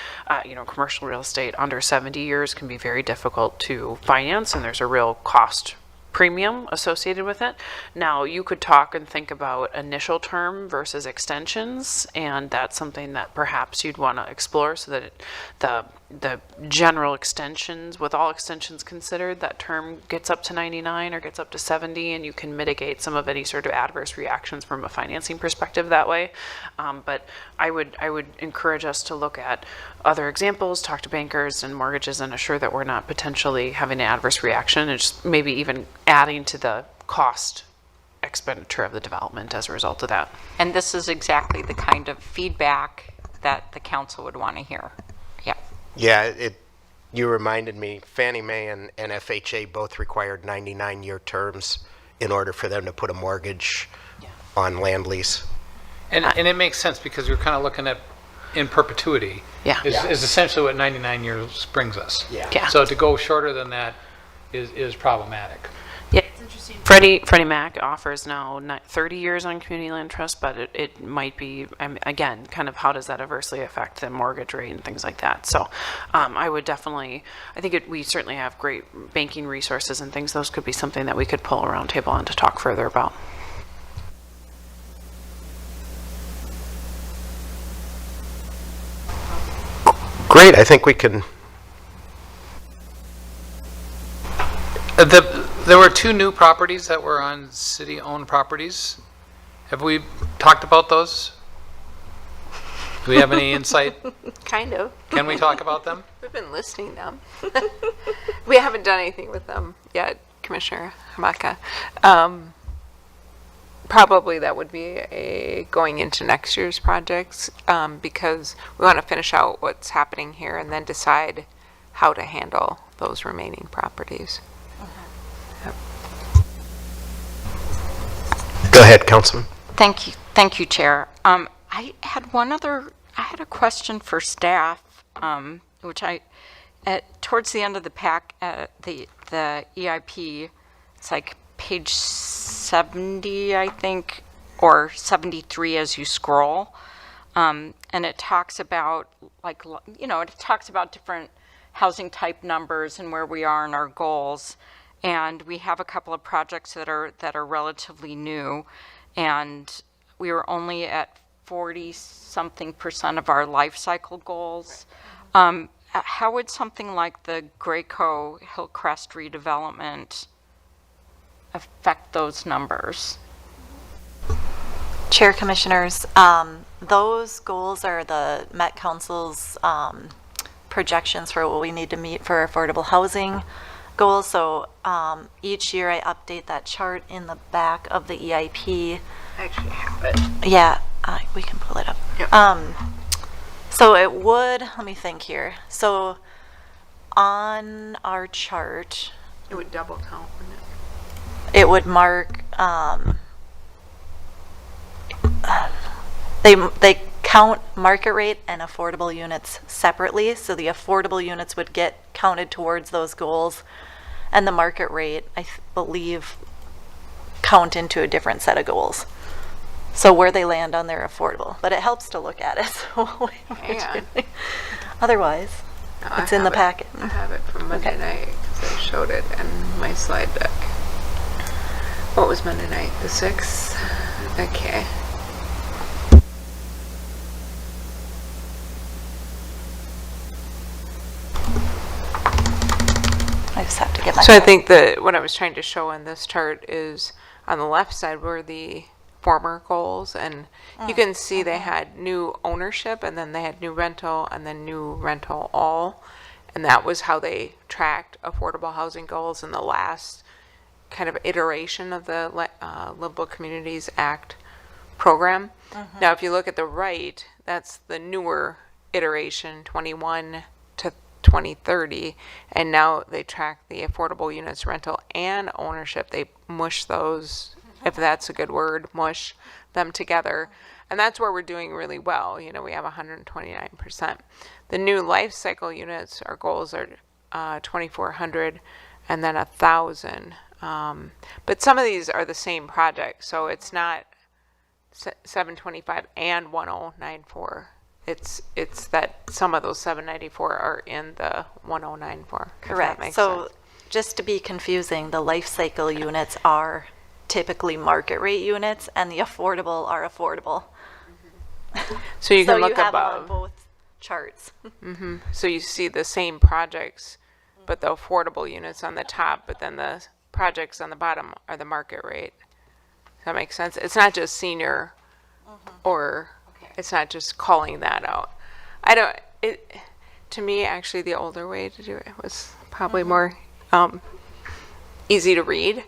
Commercial real estate under 70 years can be very difficult to finance, and there's a real cost premium associated with it. Now, you could talk and think about initial term versus extensions, and that's something that perhaps you'd want to explore, so that the general extensions, with all extensions considered, that term gets up to 99 or gets up to 70, and you can mitigate some of any sort of adverse reactions from a financing perspective that way. But I would encourage us to look at other examples, talk to bankers and mortgages, and assure that we're not potentially having an adverse reaction, and just maybe even adding to the cost expenditure of the development as a result of that. And this is exactly the kind of feedback that the council would want to hear. Yeah. Yeah, you reminded me, Fannie Mae and FHA both required 99-year terms in order for them to put a mortgage on land lease. And it makes sense because you're kind of looking at in perpetuity. Yeah. Is essentially what 99 years brings us. Yeah. So to go shorter than that is problematic. Yeah, it's interesting. Freddie Mac offers now 30 years on community land trust, but it might be, again, kind of how does that adversely affect the mortgage rate and things like that. So I would definitely, I think we certainly have great banking resources and things. Those could be something that we could pull a round table on to talk further about. Great, I think we can, There were 2 new properties that were on city-owned properties. Have we talked about those? Do we have any insight? Kind of. Can we talk about them? We've been listing them. We haven't done anything with them yet, Commissioner Hamaka. Probably that would be going into next year's projects, because we want to finish out what's happening here and then decide how to handle those remaining properties. go ahead, Councilman. Thank you, Chair. I had a question for staff, which towards the end of the the EIP, it's like page 70, I think, or 73 as you scroll. And it talks about, it talks about different housing type numbers and where we are in our goals. And we have a couple of projects that are relatively new, and we were only at 40-something% of our life cycle goals. How would something like the Graco Hillcrest redevelopment affect those numbers? Chair Commissioners, those goals are the Met Council's projections for what we need to meet for affordable housing goals. So each year I update that chart in the back of the EIP. I actually have it. Yeah, we can pull it up. Yep. So it would, let me think here. So on our chart, It would double count, wouldn't it? it would mark, they count market rate and affordable units separately. So the affordable units would get counted towards those goals, and the market rate, I believe, count into a different set of goals. So where they land on their affordable, but it helps to look at it. So Hang on. Otherwise, No, I it's in the have it. packet. I have it from Monday Okay. night because I showed it in my slide deck. What was Monday night? The 6th? Okay. I just have to get my. So I think that what I was trying to show in this chart is on the left side were the former goals, and you can see they had new ownership, and then they had new rental, and then new rental all, and that was how they tracked affordable housing goals in the last kind of iteration of the Livable Communities Act program. Now, if you look at the right, that's the newer iteration, 21 to 2030, and now they track the affordable units rental and ownership. They mush those, if that's a good word, mush them together, and that's where we're doing really well. You know, we have 129%. The new life cycle units, our goals are 2,400 and then 1,000. But some of these are the same project, so it's not 725 and 1094. It's that some of those 794 are in the 1094. if that Correct. makes So sense. just to be confusing, the life cycle units are typically market rate units, and the affordable are affordable. So you can look have them on above. both charts. So you see the same projects, but the affordable units on the top, but then the projects on the bottom are the market rate. Does that make sense? It's not just senior, or it's not just calling that out. To me, actually, the older way to do it was probably more easy to read.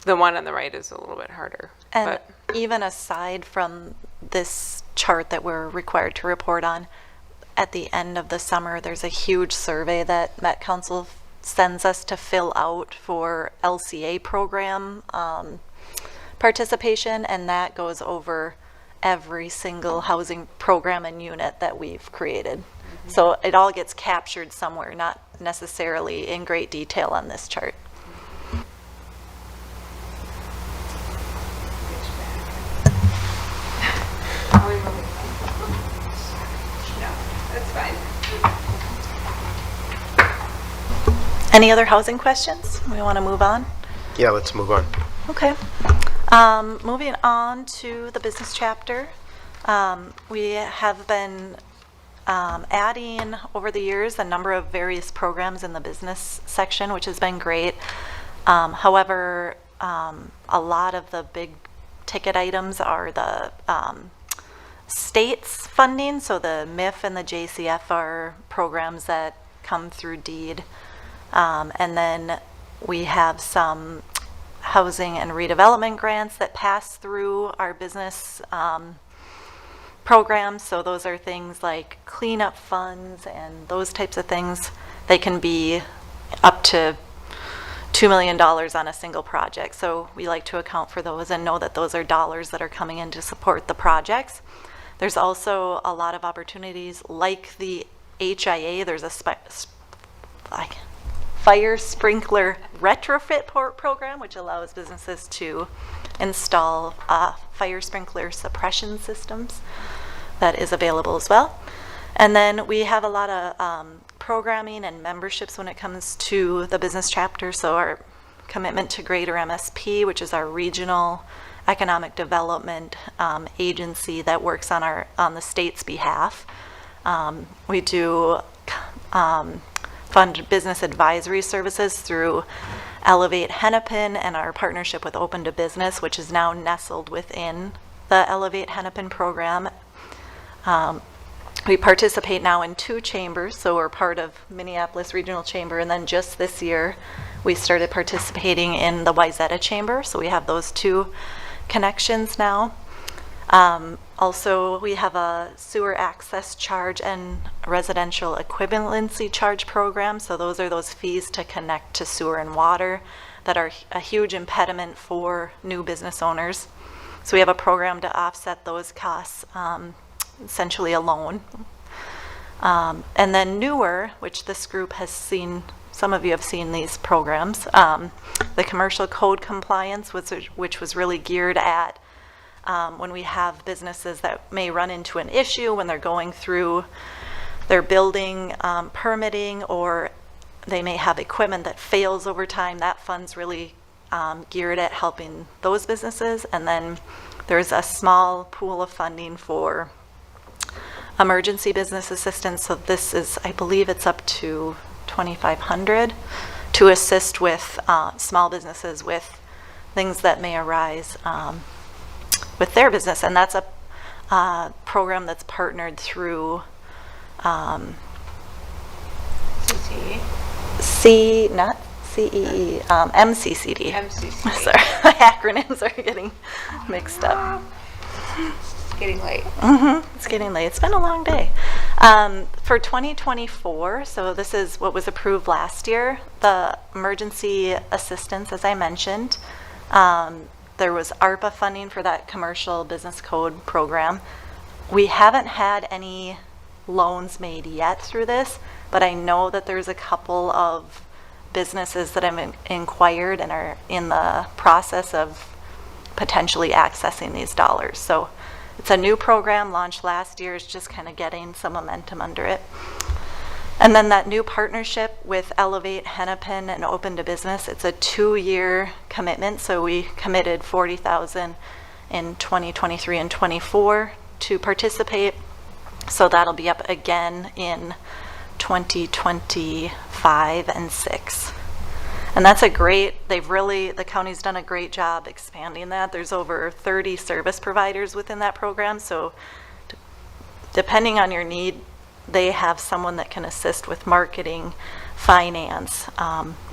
The one on the right is a little bit harder. And but even aside from this chart that we're required to report on, at the end of the summer, there's a huge survey that Met Council sends us to fill out for LCA program participation, and that goes over every single housing program and unit that we've created. So it all gets captured somewhere, not necessarily in great detail on this chart. Any other housing questions? We want to move on? Yeah, let's move on. Okay. Moving on to the business chapter. We have been adding over the years a number of various programs in the business section, which has been great. However, a lot of the big ticket items are the state's funding, so the MIF and the JCF are programs that come through deed. And then we have some housing and redevelopment grants that pass through our business programs. So those are things like cleanup funds and those types of things. They can be up to $2 million on a single project. So we like to account for those and know that those are dollars that are coming in to support the projects. There's also a lot of opportunities like the HIA. There's a fire sprinkler retrofit program, which allows businesses to install fire sprinkler suppression systems. That is available as well. And then we have a lot of programming and memberships when it comes to the business chapter. So our commitment to Greater MSP, which is our regional economic development agency that works on the state's behalf. We do fund business advisory services through Elevate Hennepin and our partnership with Open to Business, which is now nestled within the Elevate Hennepin program. We participate now in 2 chambers, so we're part of Minneapolis Regional Chamber, and then just this year we started participating in the Wayzata Chamber, so we have those 2 connections now. Also, we have a sewer access charge and residential equivalency charge program. So those are those fees to connect to sewer and water that are a huge impediment for new business owners. So we have a program to offset those costs, essentially a loan. And then newer, which this group has seen, some of you have seen these programs, the commercial code compliance, which was really geared at when we have businesses that may run into an issue when they're going through their building permitting, or they may have equipment that fails over time. That fund's really geared at helping those businesses. And then there's a small pool of funding for emergency business assistance. So this is, I believe it's up to $2,500 to assist with small businesses with things that may arise with their business. And that's a program that's partnered through MCCD. MCCD. Sorry, my acronyms are getting mixed up. It's getting late. It's getting late. It's been a long day. For 2024, so this is what was approved last year, the emergency assistance, as I mentioned. There was ARPA funding for that commercial business code program. We haven't had any loans made yet through this, but I know that there's a couple of businesses that have inquired and are in the process of potentially accessing these dollars. So it's a new program launched last year. It's just kind of getting some momentum under it. And then that new partnership with Elevate Hennepin and Open to Business, it's a 2-year commitment. So we committed $40,000 in 2023 and 24 to participate. So that'll be up again in 2025 and 6. And that's the county's done a great job expanding that. There's over 30 service providers within that program. So depending on your need, they have someone that can assist with marketing, finance,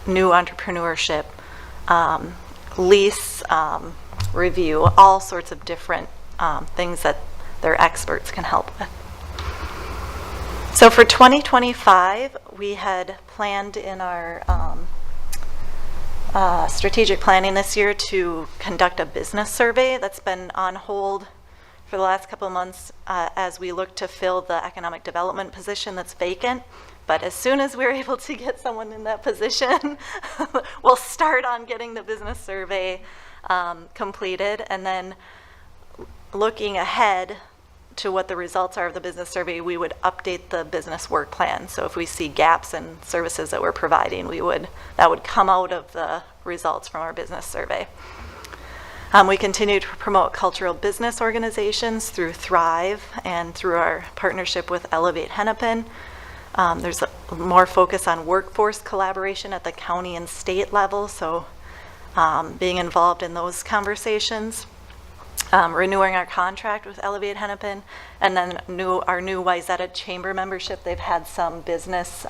new entrepreneurship, lease review, all sorts of different things that their experts can help with. So for 2025, we had planned in our strategic planning this year to conduct a business survey that's been on hold for the last couple of months as we look to fill the economic development position that's vacant. But as soon as we're able to get someone in that position, we'll start on getting the business survey completed, and then looking ahead to what the results are of the business survey, we would update the business work plan. So if we see gaps in services that we're providing, that would come out of the results from our business survey. We continue to promote cultural business organizations through Thrive and through our partnership with Elevate Hennepin. There's more focus on workforce collaboration at the county and state level, so being involved in those conversations. Renewing our contract with Elevate Hennepin, and then our new Wayzata Chamber membership. They've had some business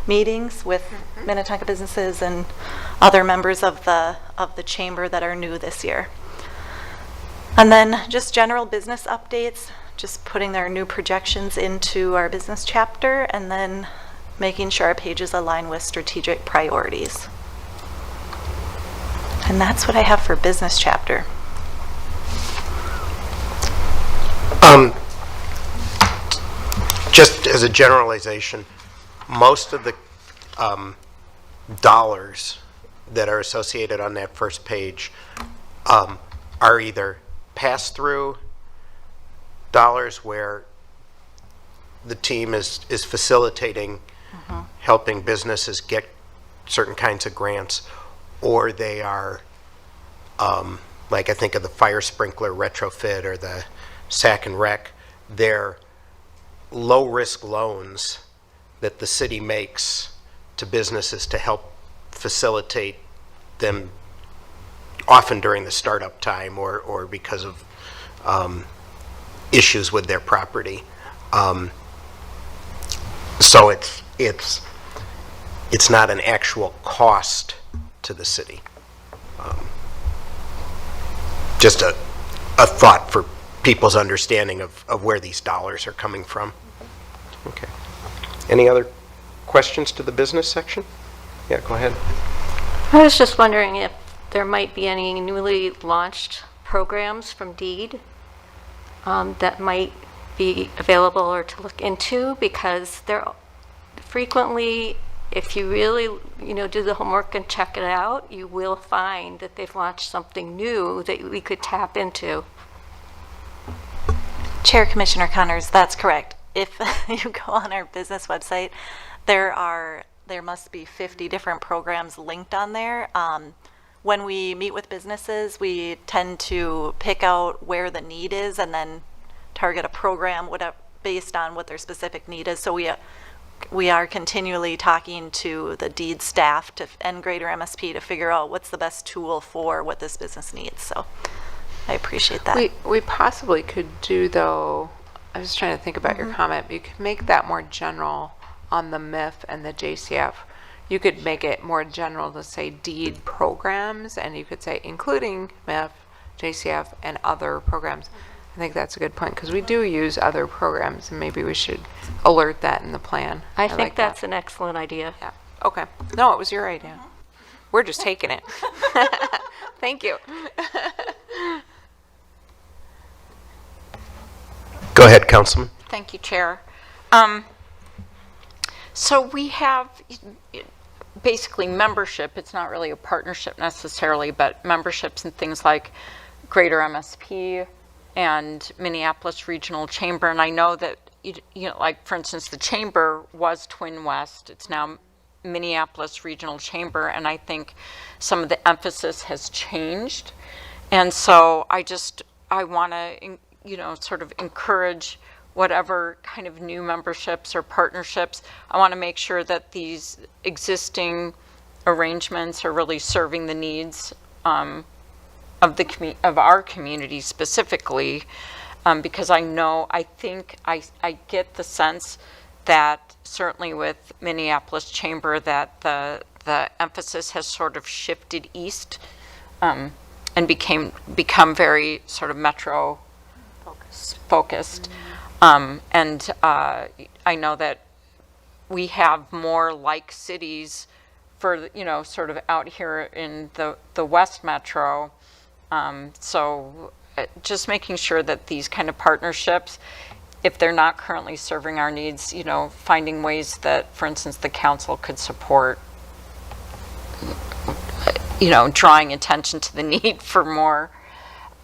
meetings with Minnetonka businesses and other members of the chamber that are new this year. And then just general business updates, just putting their new projections into our business chapter, and then making sure our pages align with strategic priorities. And that's what I have for business chapter. Just as a generalization, most of the dollars that are associated on that first page are either pass-through dollars where the team is facilitating helping businesses get certain kinds of grants, or they are like I think of the fire sprinkler retrofit or the sack and wreck. They're low-risk loans that the city makes to businesses to help facilitate them, often during the startup time or because of issues with their property. So it's not an actual cost to the city. Just a thought for people's understanding of where these dollars are coming from. Okay. Any other questions to the business section? Yeah, go ahead. I was just wondering if there might be any newly launched programs from DEED that might be available or to look into, because they're frequently, if you really do the homework and check it out, you will find that they've launched something new that we could tap into. Chair Commissioner Connors, that's correct. If you go on our business website, there must be 50 different programs linked on there. When we meet with businesses, we tend to pick out where the need is and then target a program based on what their specific need is. So we are continually talking to the DEED staff and greater MSP to figure out what's the best tool for what this business needs. So I appreciate that. We possibly could do, though, I was trying to think about your comment, but you could make that more general on the MIF and the JCF. You could make it more general to say DEED programs, and you could say including MIF, JCF, and other programs. I think that's a good point, because we do use other programs, and maybe we should alert that in the plan. I think like that's that. an excellent idea. Yeah. Okay. No, it was your idea. We're just taking it. Thank you. Go ahead, Councilman. Thank you, Chair. So we have basically membership. It's not really a partnership necessarily, but memberships and things like Greater MSP and Minneapolis Regional Chamber. And I know that, like, for instance, the Chamber was Twin West. It's now Minneapolis Regional Chamber, and I think some of the emphasis has changed. And so I want to, sort of encourage whatever kind of new memberships or partnerships. I want to make sure that these existing arrangements are really serving the needs of our community specifically, because I think I get the sense that certainly with Minneapolis Chamber that the emphasis has sort of shifted east and become very sort of metro focused. I know that we have more like cities for, you know, sort of out here in the West Metro. So just making sure that these kind of partnerships, if they're not currently serving our needs, you know, finding ways that, for instance, the council could support, you know, drawing attention to the need for more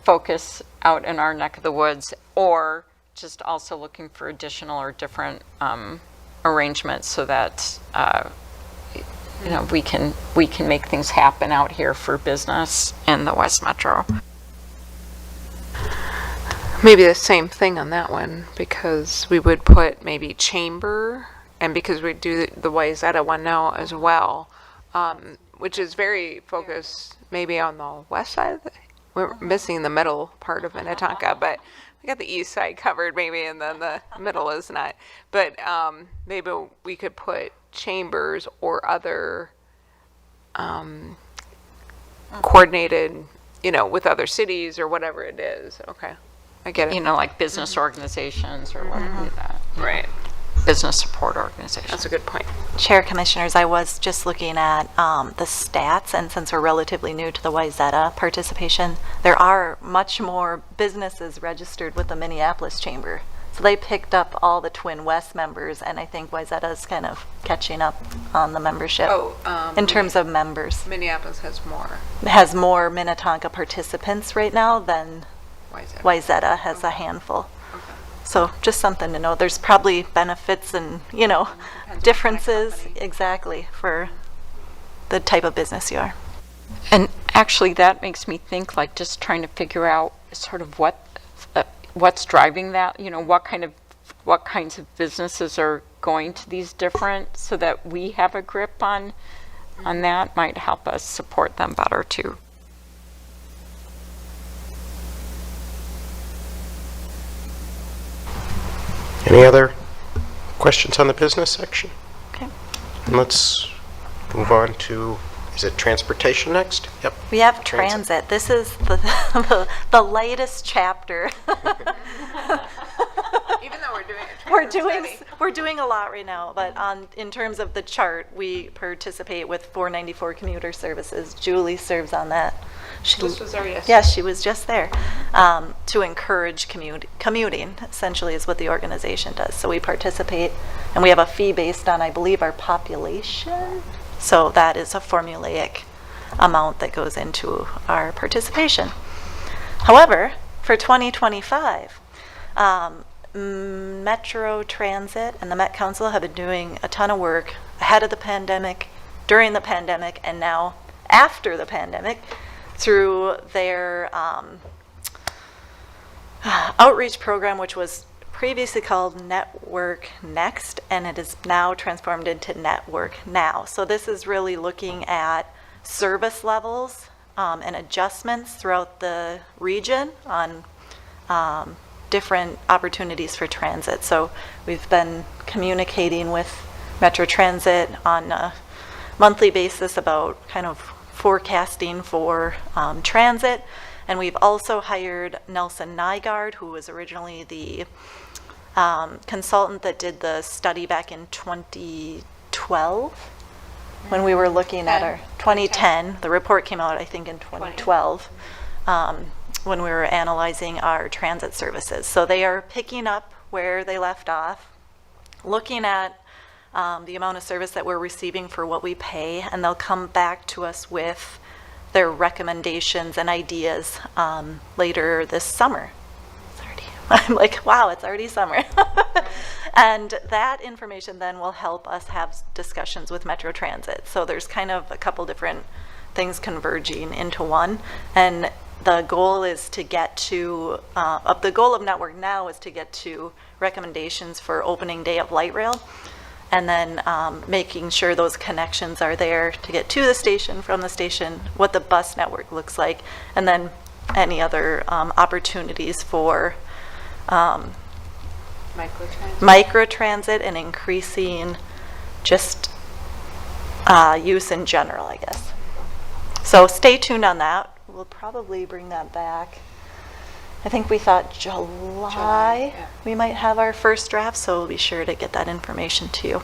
focus out in our neck of the woods, or just also looking for additional or different arrangements so that you know, we can make things happen out here for business in the West Metro. Maybe the same thing on that one, because we would put maybe chamber, and because we do the Wayzata one now as well, which is very focused maybe on the west side of we're missing the middle part of Minnetonka, but we got the east side covered maybe, and then the middle is not. But maybe we could put chambers or other coordinated, you know, with other cities or whatever it is. Okay, I get it. You know, like business organizations or whatever that. Right. Business support organizations. That's a good point. Chair, Commissioners, I was just looking at the stats, and since we're relatively new to the Wayzata participation, there are much more businesses registered with the Minneapolis Chamber. So they picked up all the Twin West members, and I think Wayzata is kind of catching up on the membership in terms of members. Minneapolis has more. It has more Minnetonka participants right now than Wayzata has a handful. So just something to know. There's probably benefits and, you know, differences exactly for the type of business you are. And actually that makes me think, like, just trying to figure out sort of what's driving that, you know, what kinds of businesses are going to these different, so that we have a grip on that might help us support them better too. Any other questions on the business section? Okay. And let's move on to, is it transportation next? Yep. We have transit. This is the latest chapter. Even though we're doing it. We're doing a lot right now, but in terms of the chart, we participate with 494 commuter services. Julie serves on that. This was there yesterday. Yes, she was just there to encourage commuting, essentially, is what the organization does. So we participate, and we have a fee based on, I believe, our population. So that is a formulaic amount that goes into our participation. However, for 2025, Metro Transit and the Met Council have been doing a ton of work ahead of the pandemic, during the pandemic, and now after the pandemic, through their outreach program, which was previously called Network Next, and it is now transformed into Network Now. So this is really looking at service levels and adjustments throughout the region on different opportunities for transit. So we've been communicating with Metro Transit on a monthly basis about kind of forecasting for transit. And we've also hired Nelson Nygaard, who was originally the consultant that did the study back in 2012 when we were looking at our 2010. The report came out, I think, in 2012 when we were analyzing our transit services. So they are picking up where they left off, looking at the amount of service that we're receiving for what we pay, and they'll come back to us with their recommendations and ideas later this summer. I'm like, wow, it's already summer. And that information then will help us have discussions with Metro Transit. So there's kind of a couple different things converging into one. And the goal is to get to, the goal of Network Now is to get to recommendations for opening day of light rail. And then making sure those connections are there to get to the station, from the station, what the bus network looks like, and then any other opportunities for microtransit and increasing just use in general, I guess. So stay tuned on that. We'll probably bring that back. I think we thought July yeah. We might have our first draft, so we'll be sure to get that information to you.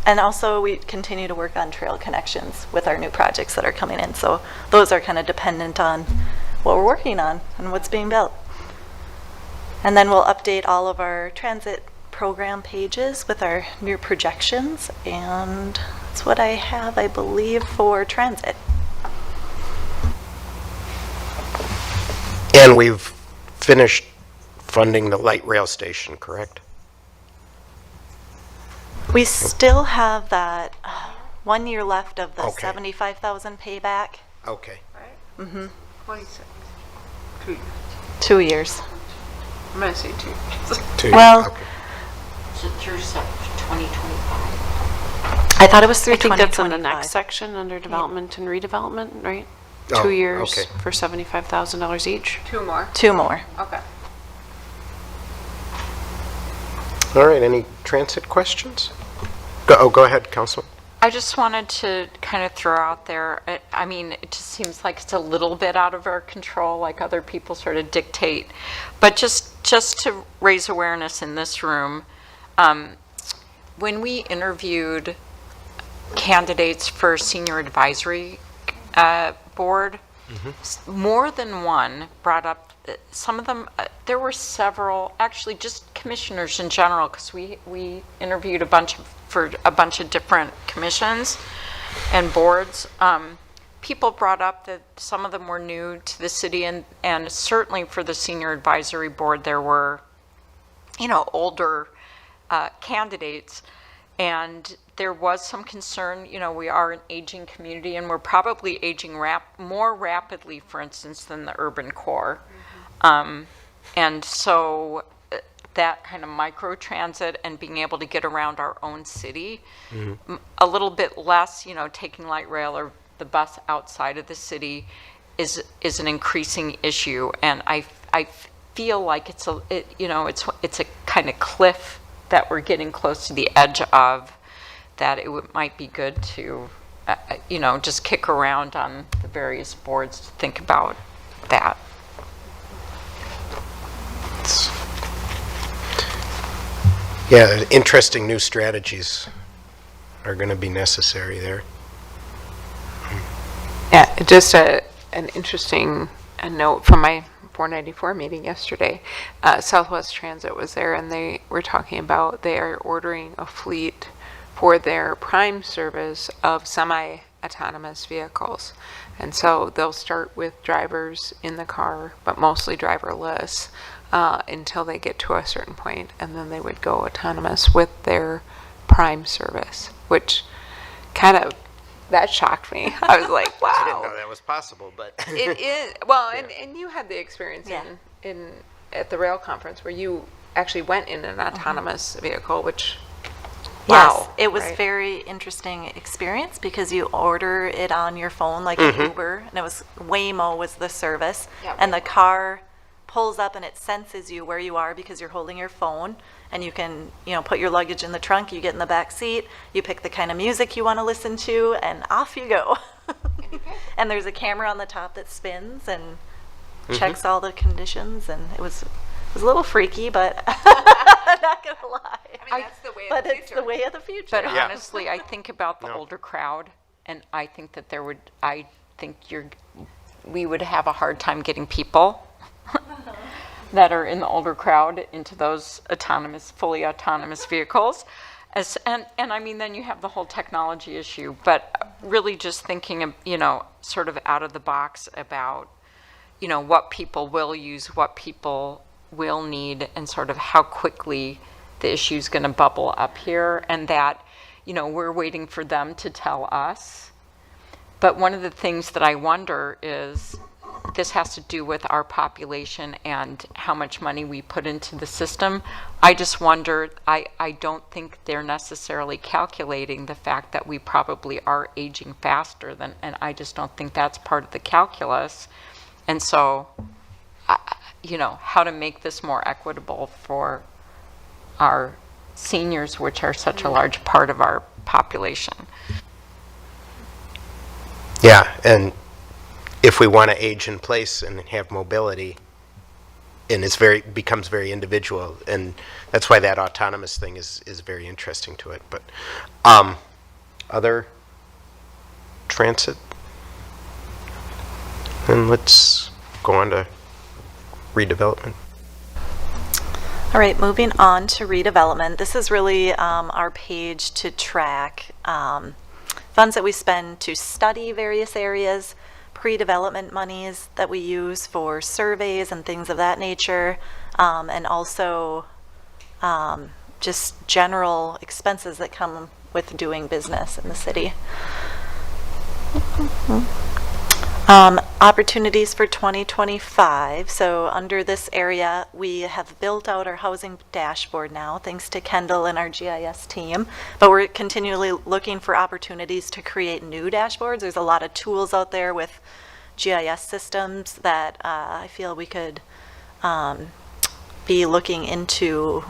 And also, we continue to work on trail connections with our new projects that are coming in. So those are kind of dependent on what we're working on and what's being built. And then we'll update all of our transit program pages with our new projections. And that's what I have, I believe, for transit. And we've finished funding the light rail station, correct? We still have that 1 year left of the Okay. 75,000 payback. Okay. Mm-hmm. 26. 2 years. 2 years. I'm gonna say 2 years. 2 Well- years, okay. Is it through 2025? I thought it was through I think that's in the 2025. next section under development and redevelopment, right? Oh, 2 years okay. for $75,000 each. 2 more? 2 more. Okay. All right, any transit questions? Go ahead, Councilman. I just wanted to kind of throw out there, I mean, it just seems like it's a little bit out of our control, like other people sort of dictate. But just to raise awareness in this room, when we interviewed candidates for senior advisory board, more than one brought up, some of them, there were several, actually just commissioners in general, because we interviewed for a bunch of different commissions and boards. People brought up that some of them were new to the city, and certainly for the senior advisory board, there were, older candidates. And there was some concern, we are an aging community, and we're probably aging more rapidly, for instance, than the urban core. And so that kind of micro-transit and being able to get around our own city, a little bit less, taking light rail or the bus outside of the city is an increasing issue. And I feel like it's a kind of cliff that we're getting close to the edge of, that it might be good to, just kick around on the various boards to think about that. Yeah, interesting new strategies are going to be necessary there. Yeah, just an interesting note from my 494 meeting yesterday. Southwest Transit was there, and they were talking about they are ordering a fleet for their prime service of semi-autonomous vehicles. And so they'll start with drivers in the car, but mostly driverless, until they get to a certain point, and then they would go autonomous with their prime service, which that shocked me. I was like, wow. I didn't know that was possible, but It is, well, Yeah. and you had the experience Yeah. at the rail conference where you actually went in an autonomous vehicle, which, Yes, wow. it was right? very interesting experience because you order it on your phone like an Uber, and it was Waymo was the service, Yeah, and the car pulls up and it senses you where you are because you're holding your phone, and you can put your luggage in the trunk, you get in the back seat, you pick the kind of music you want to listen to, and off you go. And there's a camera on the top that spins and checks all the conditions, and it was a little freaky, but not gonna lie. That's the way of But the it's the future. way of the future. But Yeah. honestly, I think about the No. older crowd, and I think that we would have a hard time getting people that are in the older crowd into those fully autonomous vehicles. And I mean, then you have the whole technology issue, but really just thinking of, sort of out of the box about, what people will use, what people will need, and sort of how quickly the issue's going to bubble up here, and that, we're waiting for them to tell us. But one of the things that I wonder is, this has to do with our population and how much money we put into the system. I just wonder, I don't think they're necessarily calculating the fact that we probably are aging faster than, and I just don't think that's part of the calculus. And so, how to make this more equitable for our seniors, which are such a large part of our population. yeah, and if we want to age in place and have mobility, and becomes very individual, and that's why that autonomous thing is very interesting to it. But other transit, and let's go on to redevelopment. All right, moving on to redevelopment. This is really our page to track funds that we spend to study various areas, pre-development monies that we use for surveys and things of that nature, and also just general expenses that come with doing business in the city. Opportunities for 2025. So under this area, we have built out our housing dashboard now, thanks to Kendall and our GIS team. But we're continually looking for opportunities to create new dashboards. There's a lot of tools out there with GIS systems that I feel we could be looking into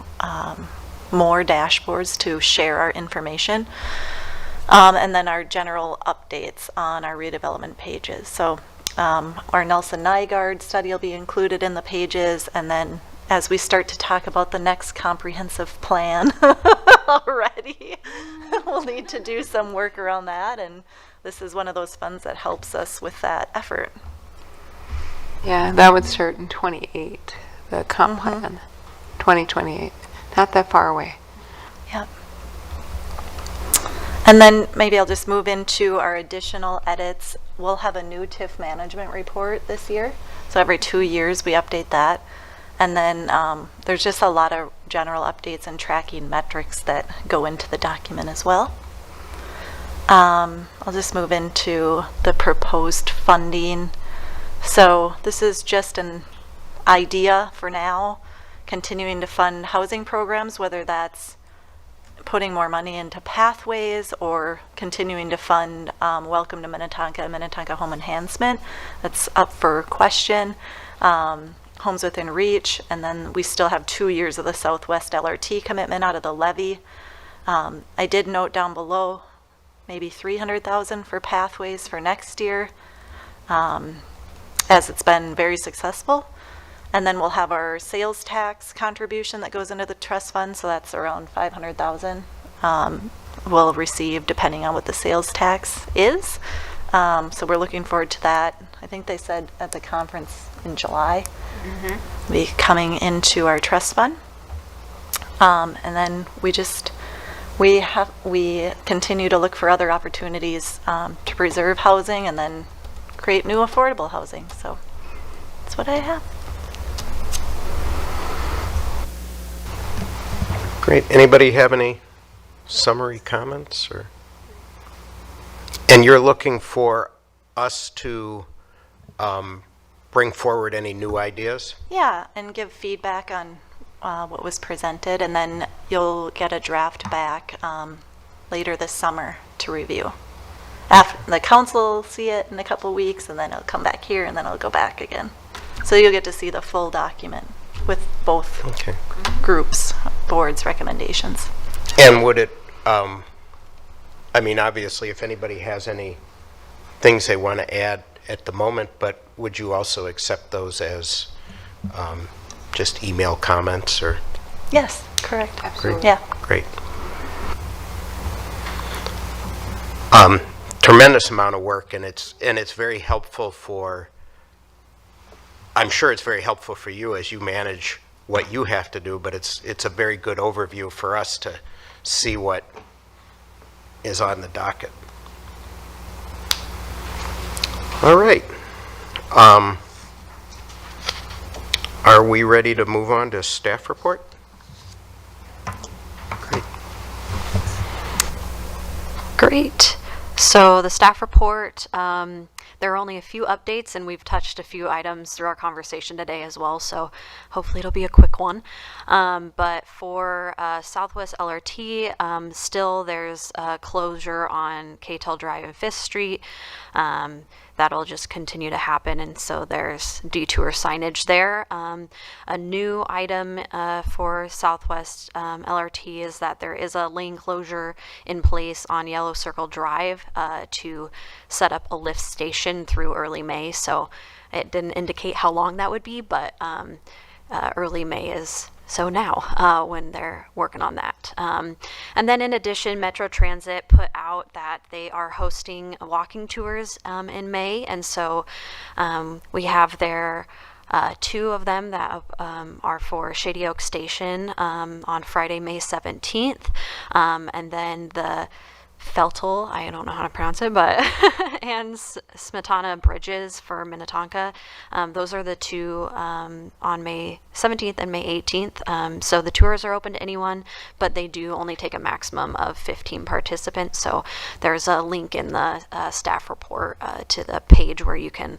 more dashboards to share our information. And then our general updates on our redevelopment pages. So our Nelson Nygaard study will be included in the pages, and then as we start to talk about the next comprehensive plan already, we'll need to do some work around that, and this is one of those funds that helps us with that effort. Yeah, that would start in 28, the comp plan, 2028. Not that far away. Yep. And then maybe I'll just move into our additional edits. We'll have a new TIF management report this year. So every 2 years we update that. And then there's just a lot of general updates and tracking metrics that go into the document as well. I'll just move into the proposed funding. So this is just an idea for now, continuing to fund housing programs, whether that's putting more money into pathways or continuing to fund Welcome to Minnetonka and Minnetonka Home Enhancement. That's up for question. Homes Within Reach, and then we still have 2 years of the Southwest LRT commitment out of the levy. I did note down below maybe $300,000 for pathways for next year, as it's been very successful. And then we'll have our sales tax contribution that goes into the trust fund, so that's around $500,000 we'll receive depending on what the sales tax is. So we're looking forward to that. I think they said at the conference in July, be coming into our trust fund. And then we continue to look for other opportunities to preserve housing and then create new affordable housing. So that's what I have. Great. Anybody have any summary comments? And you're looking for us to bring forward any new ideas? Yeah, and give feedback on what was presented, and then you'll get a draft back later this summer to review. After the council will see it in a couple weeks, and then it'll come back here, and then it'll go back again. So you'll get to see the full document with both groups, boards' recommendations. And would it, I mean, obviously, if anybody has any things they want to add at the moment, but would you also accept those as just email comments or? Yes, correct. Absolutely. Yeah. Great. Tremendous amount of work, and it's very helpful for, I'm sure it's very helpful for you as you manage what you have to do, but it's a very good overview for us to see what is on the docket. All right. Are we ready to move on to staff report? Great. Great. So the staff report, there are only a few updates, and we've touched a few items through our conversation today as well, so hopefully it'll be a quick one. But for Southwest LRT, still there's a closure on Catel Drive and 5th Street. That'll just continue to happen, and so there's detour signage there. A new item for Southwest LRT is that there is a lane closure in place on Yellow Circle Drive to set up a lift station through early May, so it didn't indicate how long that would be, but early May is so now when they're working on that. And then in addition, Metro Transit put out that they are hosting walking tours in May. And so we have their two of them that are for Shady Oak Station on Friday, May 17th. And then the Feltel, I don't know how to pronounce it, but and Smetana Bridges for Minnetonka. Those are the two on May 17th and May 18th. So the tours are open to anyone, but they do only take a maximum of 15 participants. So there's a link in the staff report to the page where you can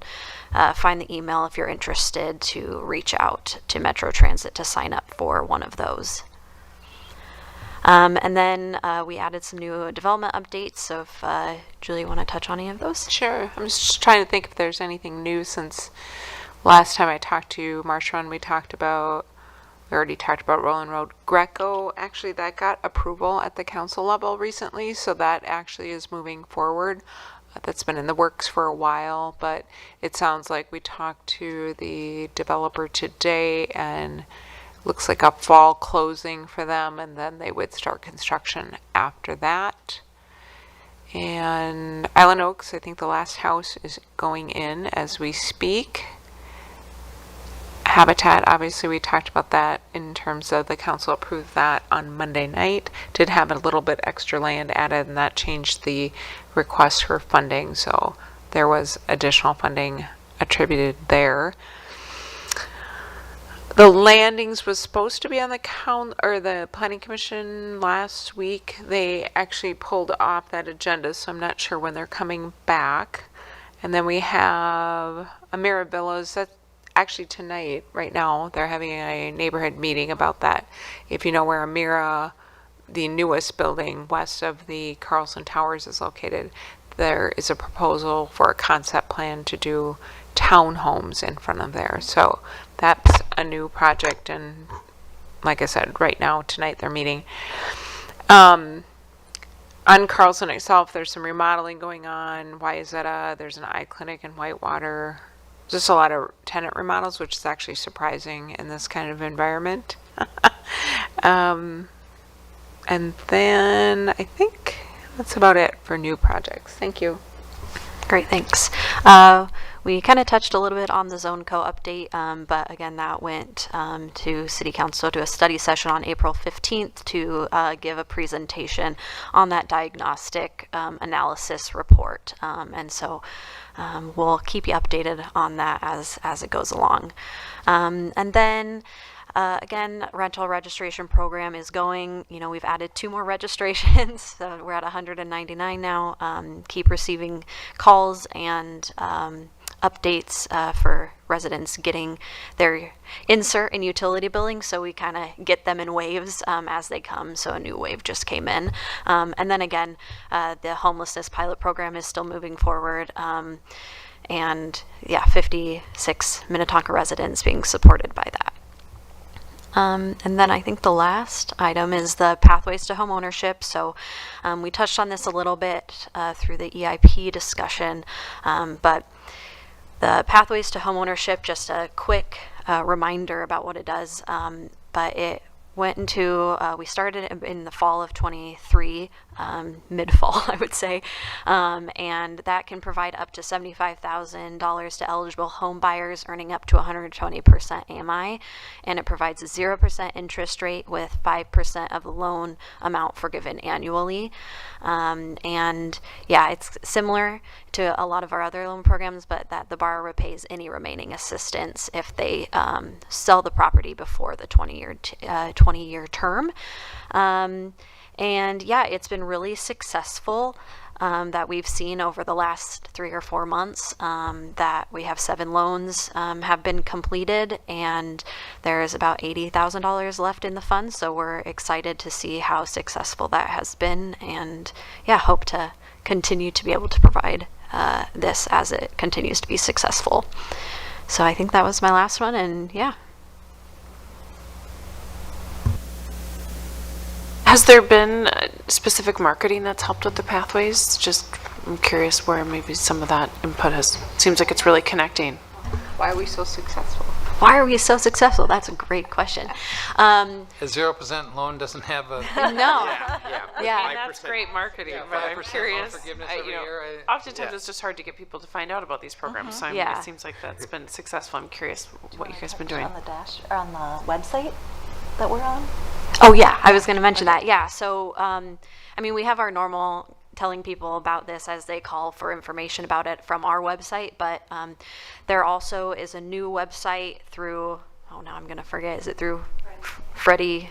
find the email if you're interested to reach out to Metro Transit to sign up for one of those. And then we added some new development updates. So if Julie, you want to touch on any of those? Sure. I'm just trying to think if there's anything new since last time I talked to you, Marsha, and we already talked about Roland Road. Greco, actually, that got approval at the council level recently, so that actually is moving forward. That's been in the works for a while, but it sounds like we talked to the developer today, and looks like a fall closing for them, and then they would start construction after that. And Island Oaks, I think the last house is going in as we speak. Habitat, obviously we talked about that in terms of the council approved that on Monday night. Did have a little bit extra land added, and that changed the request for funding, so there was additional funding attributed there. The landings was supposed to be on the planning commission last week. They actually pulled off that agenda, so I'm not sure when they're coming back. And then we have Amira Villas. That's actually tonight, right now, they're having a neighborhood meeting about that. If you know where Amira, the newest building west of the Carlson Towers, is located, there is a proposal for a concept plan to do townhomes in front of there. So that's a new project, and like I said, right now, tonight they're meeting. On Carlson itself, there's some remodeling going on. Wyzetta, there's an eye clinic in Whitewater. Just a lot of tenant remodels, which is actually surprising in this kind of environment. And then I think that's about it for new projects. Thank you. Great, thanks. We kind of touched a little bit on the Zone Co update, but again, that went to City Council to a study session on April 15th to give a presentation on that diagnostic analysis report. And so we'll keep you updated on that as it goes along. And then again, rental registration program is going. We've added 2 more registrations, so we're at 199 now. Keep receiving calls and updates for residents getting their insert in utility billing, so we kind of get them in waves as they come. So a new wave just came in. And then again, the homelessness pilot program is still moving forward. And yeah, 56 Minnetonka residents being supported by that. And then I think the last item is the pathways to home ownership. So we touched on this a little bit through the EIP discussion, but the pathways to home ownership, just a quick reminder about what it does, but it went into, we started it in the fall of 23, mid-fall, I would say, and that can provide up to $75,000 to eligible home buyers earning up to 120% AMI, and it provides a 0% interest rate with 5% of the loan amount forgiven annually. And yeah, it's similar to a lot of our other loan programs, but that the borrower pays any remaining assistance if they sell the property before the 20-year term. And yeah, it's been really successful that we've seen over the last 3 or 4 months, that we have 7 loans have been completed, and there is about $80,000 left in the fund. So we're excited to see how successful that has been, and yeah, hope to continue to be able to provide this as it continues to be successful. So I think that was my last one, and yeah. Has there been specific marketing that's helped with the pathways? Just, I'm curious where maybe some of that input seems like it's really connecting. Why are we so successful? Why are we so successful? That's a great question. A 0% loan doesn't have a No. And that's great marketing, but I'm 5% loan curious. forgiveness you every know, year. oftentimes it's just hard to get people to find out about these programs. So Yeah. it seems like that's been successful. I'm curious what you guys have been doing. On the dash, or on the website that we're on? Oh yeah, I was going to mention that. Yeah, so I mean, we have our normal telling people about this as they call for information about it from our website, but there also is a new website through, oh now I'm going to forget, is it through Freddie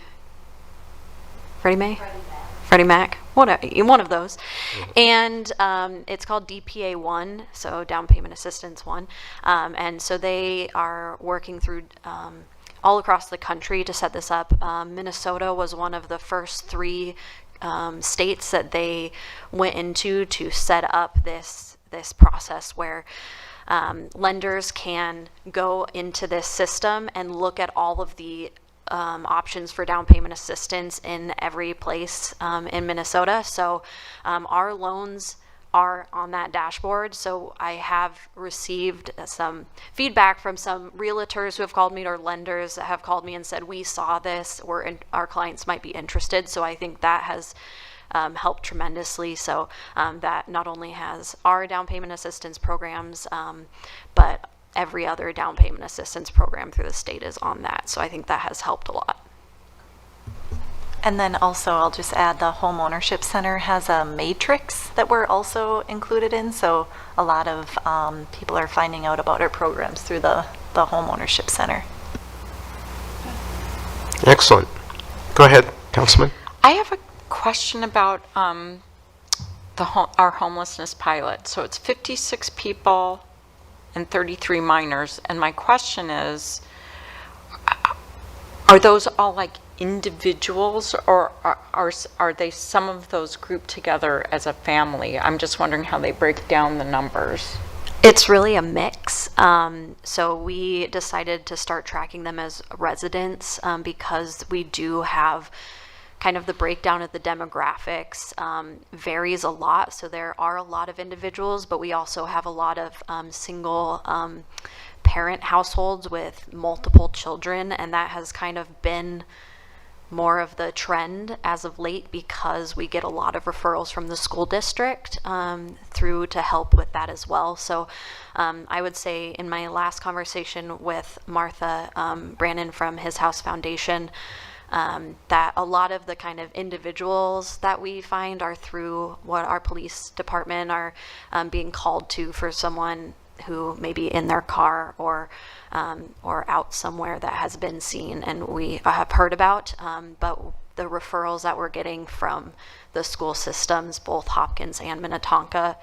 Mac? One of those. And it's called DPA 1, so Down Payment Assistance 1. And so they are working through all across the country to set this up. Minnesota was one of the first 3 states that they went into to set up this process where lenders can go into this system and look at all of the options for down payment assistance in every place in Minnesota. So our loans are on that dashboard. So I have received some feedback from some realtors who have called me, or lenders that have called me and said, we saw this, our clients might be interested. So I think that has helped tremendously. So that not only has our down payment assistance programs, but every other down payment assistance program through the state is on that. So I think that has helped a lot. And then also, I'll just add, the Home Ownership Center has a matrix that we're also included in. So a lot of people are finding out about our programs through the Home Ownership Center. Excellent. Go ahead, Councilman. I have a question about our homelessness pilot. So it's 56 people and 33 minors. And my question is, are those all like individuals, or are they some of those grouped together as a family? I'm just wondering how they break down the numbers. It's really a mix. So we decided to start tracking them as residents because we do have kind of the breakdown of the demographics varies a lot. So there are a lot of individuals, but we also have a lot of single parent households with multiple children, and that has kind of been more of the trend as of late because we get a lot of referrals from the school district through to help with that as well. So I would say in my last conversation with Martha Brannon from His House Foundation, that a lot of the kind of individuals that we find are through what our police department are being called to for someone who may be in their car or out somewhere that has been seen and we have heard about, but the referrals that we're getting from the school systems, both Hopkins and Minnetonka,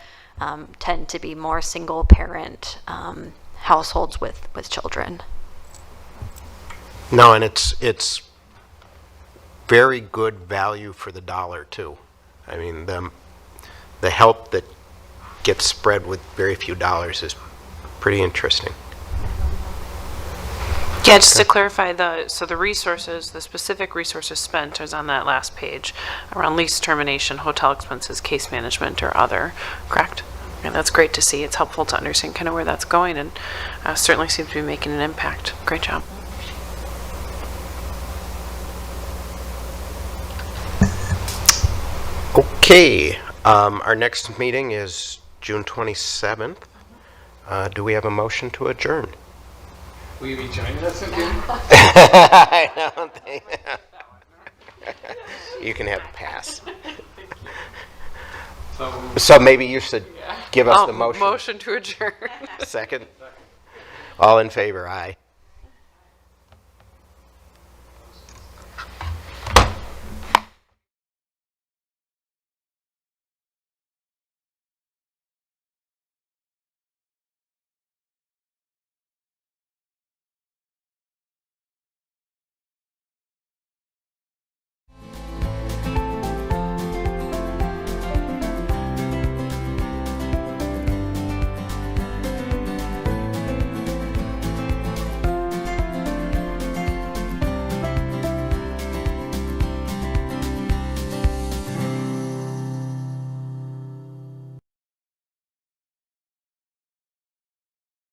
tend to be more single parent households with children. No, and it's very good value for the dollar too. I mean, the help that gets spread with very few dollars is pretty interesting. Yeah, just to clarify, the resources, the specific resources spent is on that last page around lease termination, hotel expenses, case management, or other, correct? And that's great to see. It's helpful to understand kind of where that's going, and certainly seems to be making an impact. Great job. Okay, our next meeting is June 27th. Do we have a motion to adjourn? Will you be joining us again? I don't think. You can have a pass. So maybe you should give us the motion. Motion to adjourn. Second. All in favor, aye.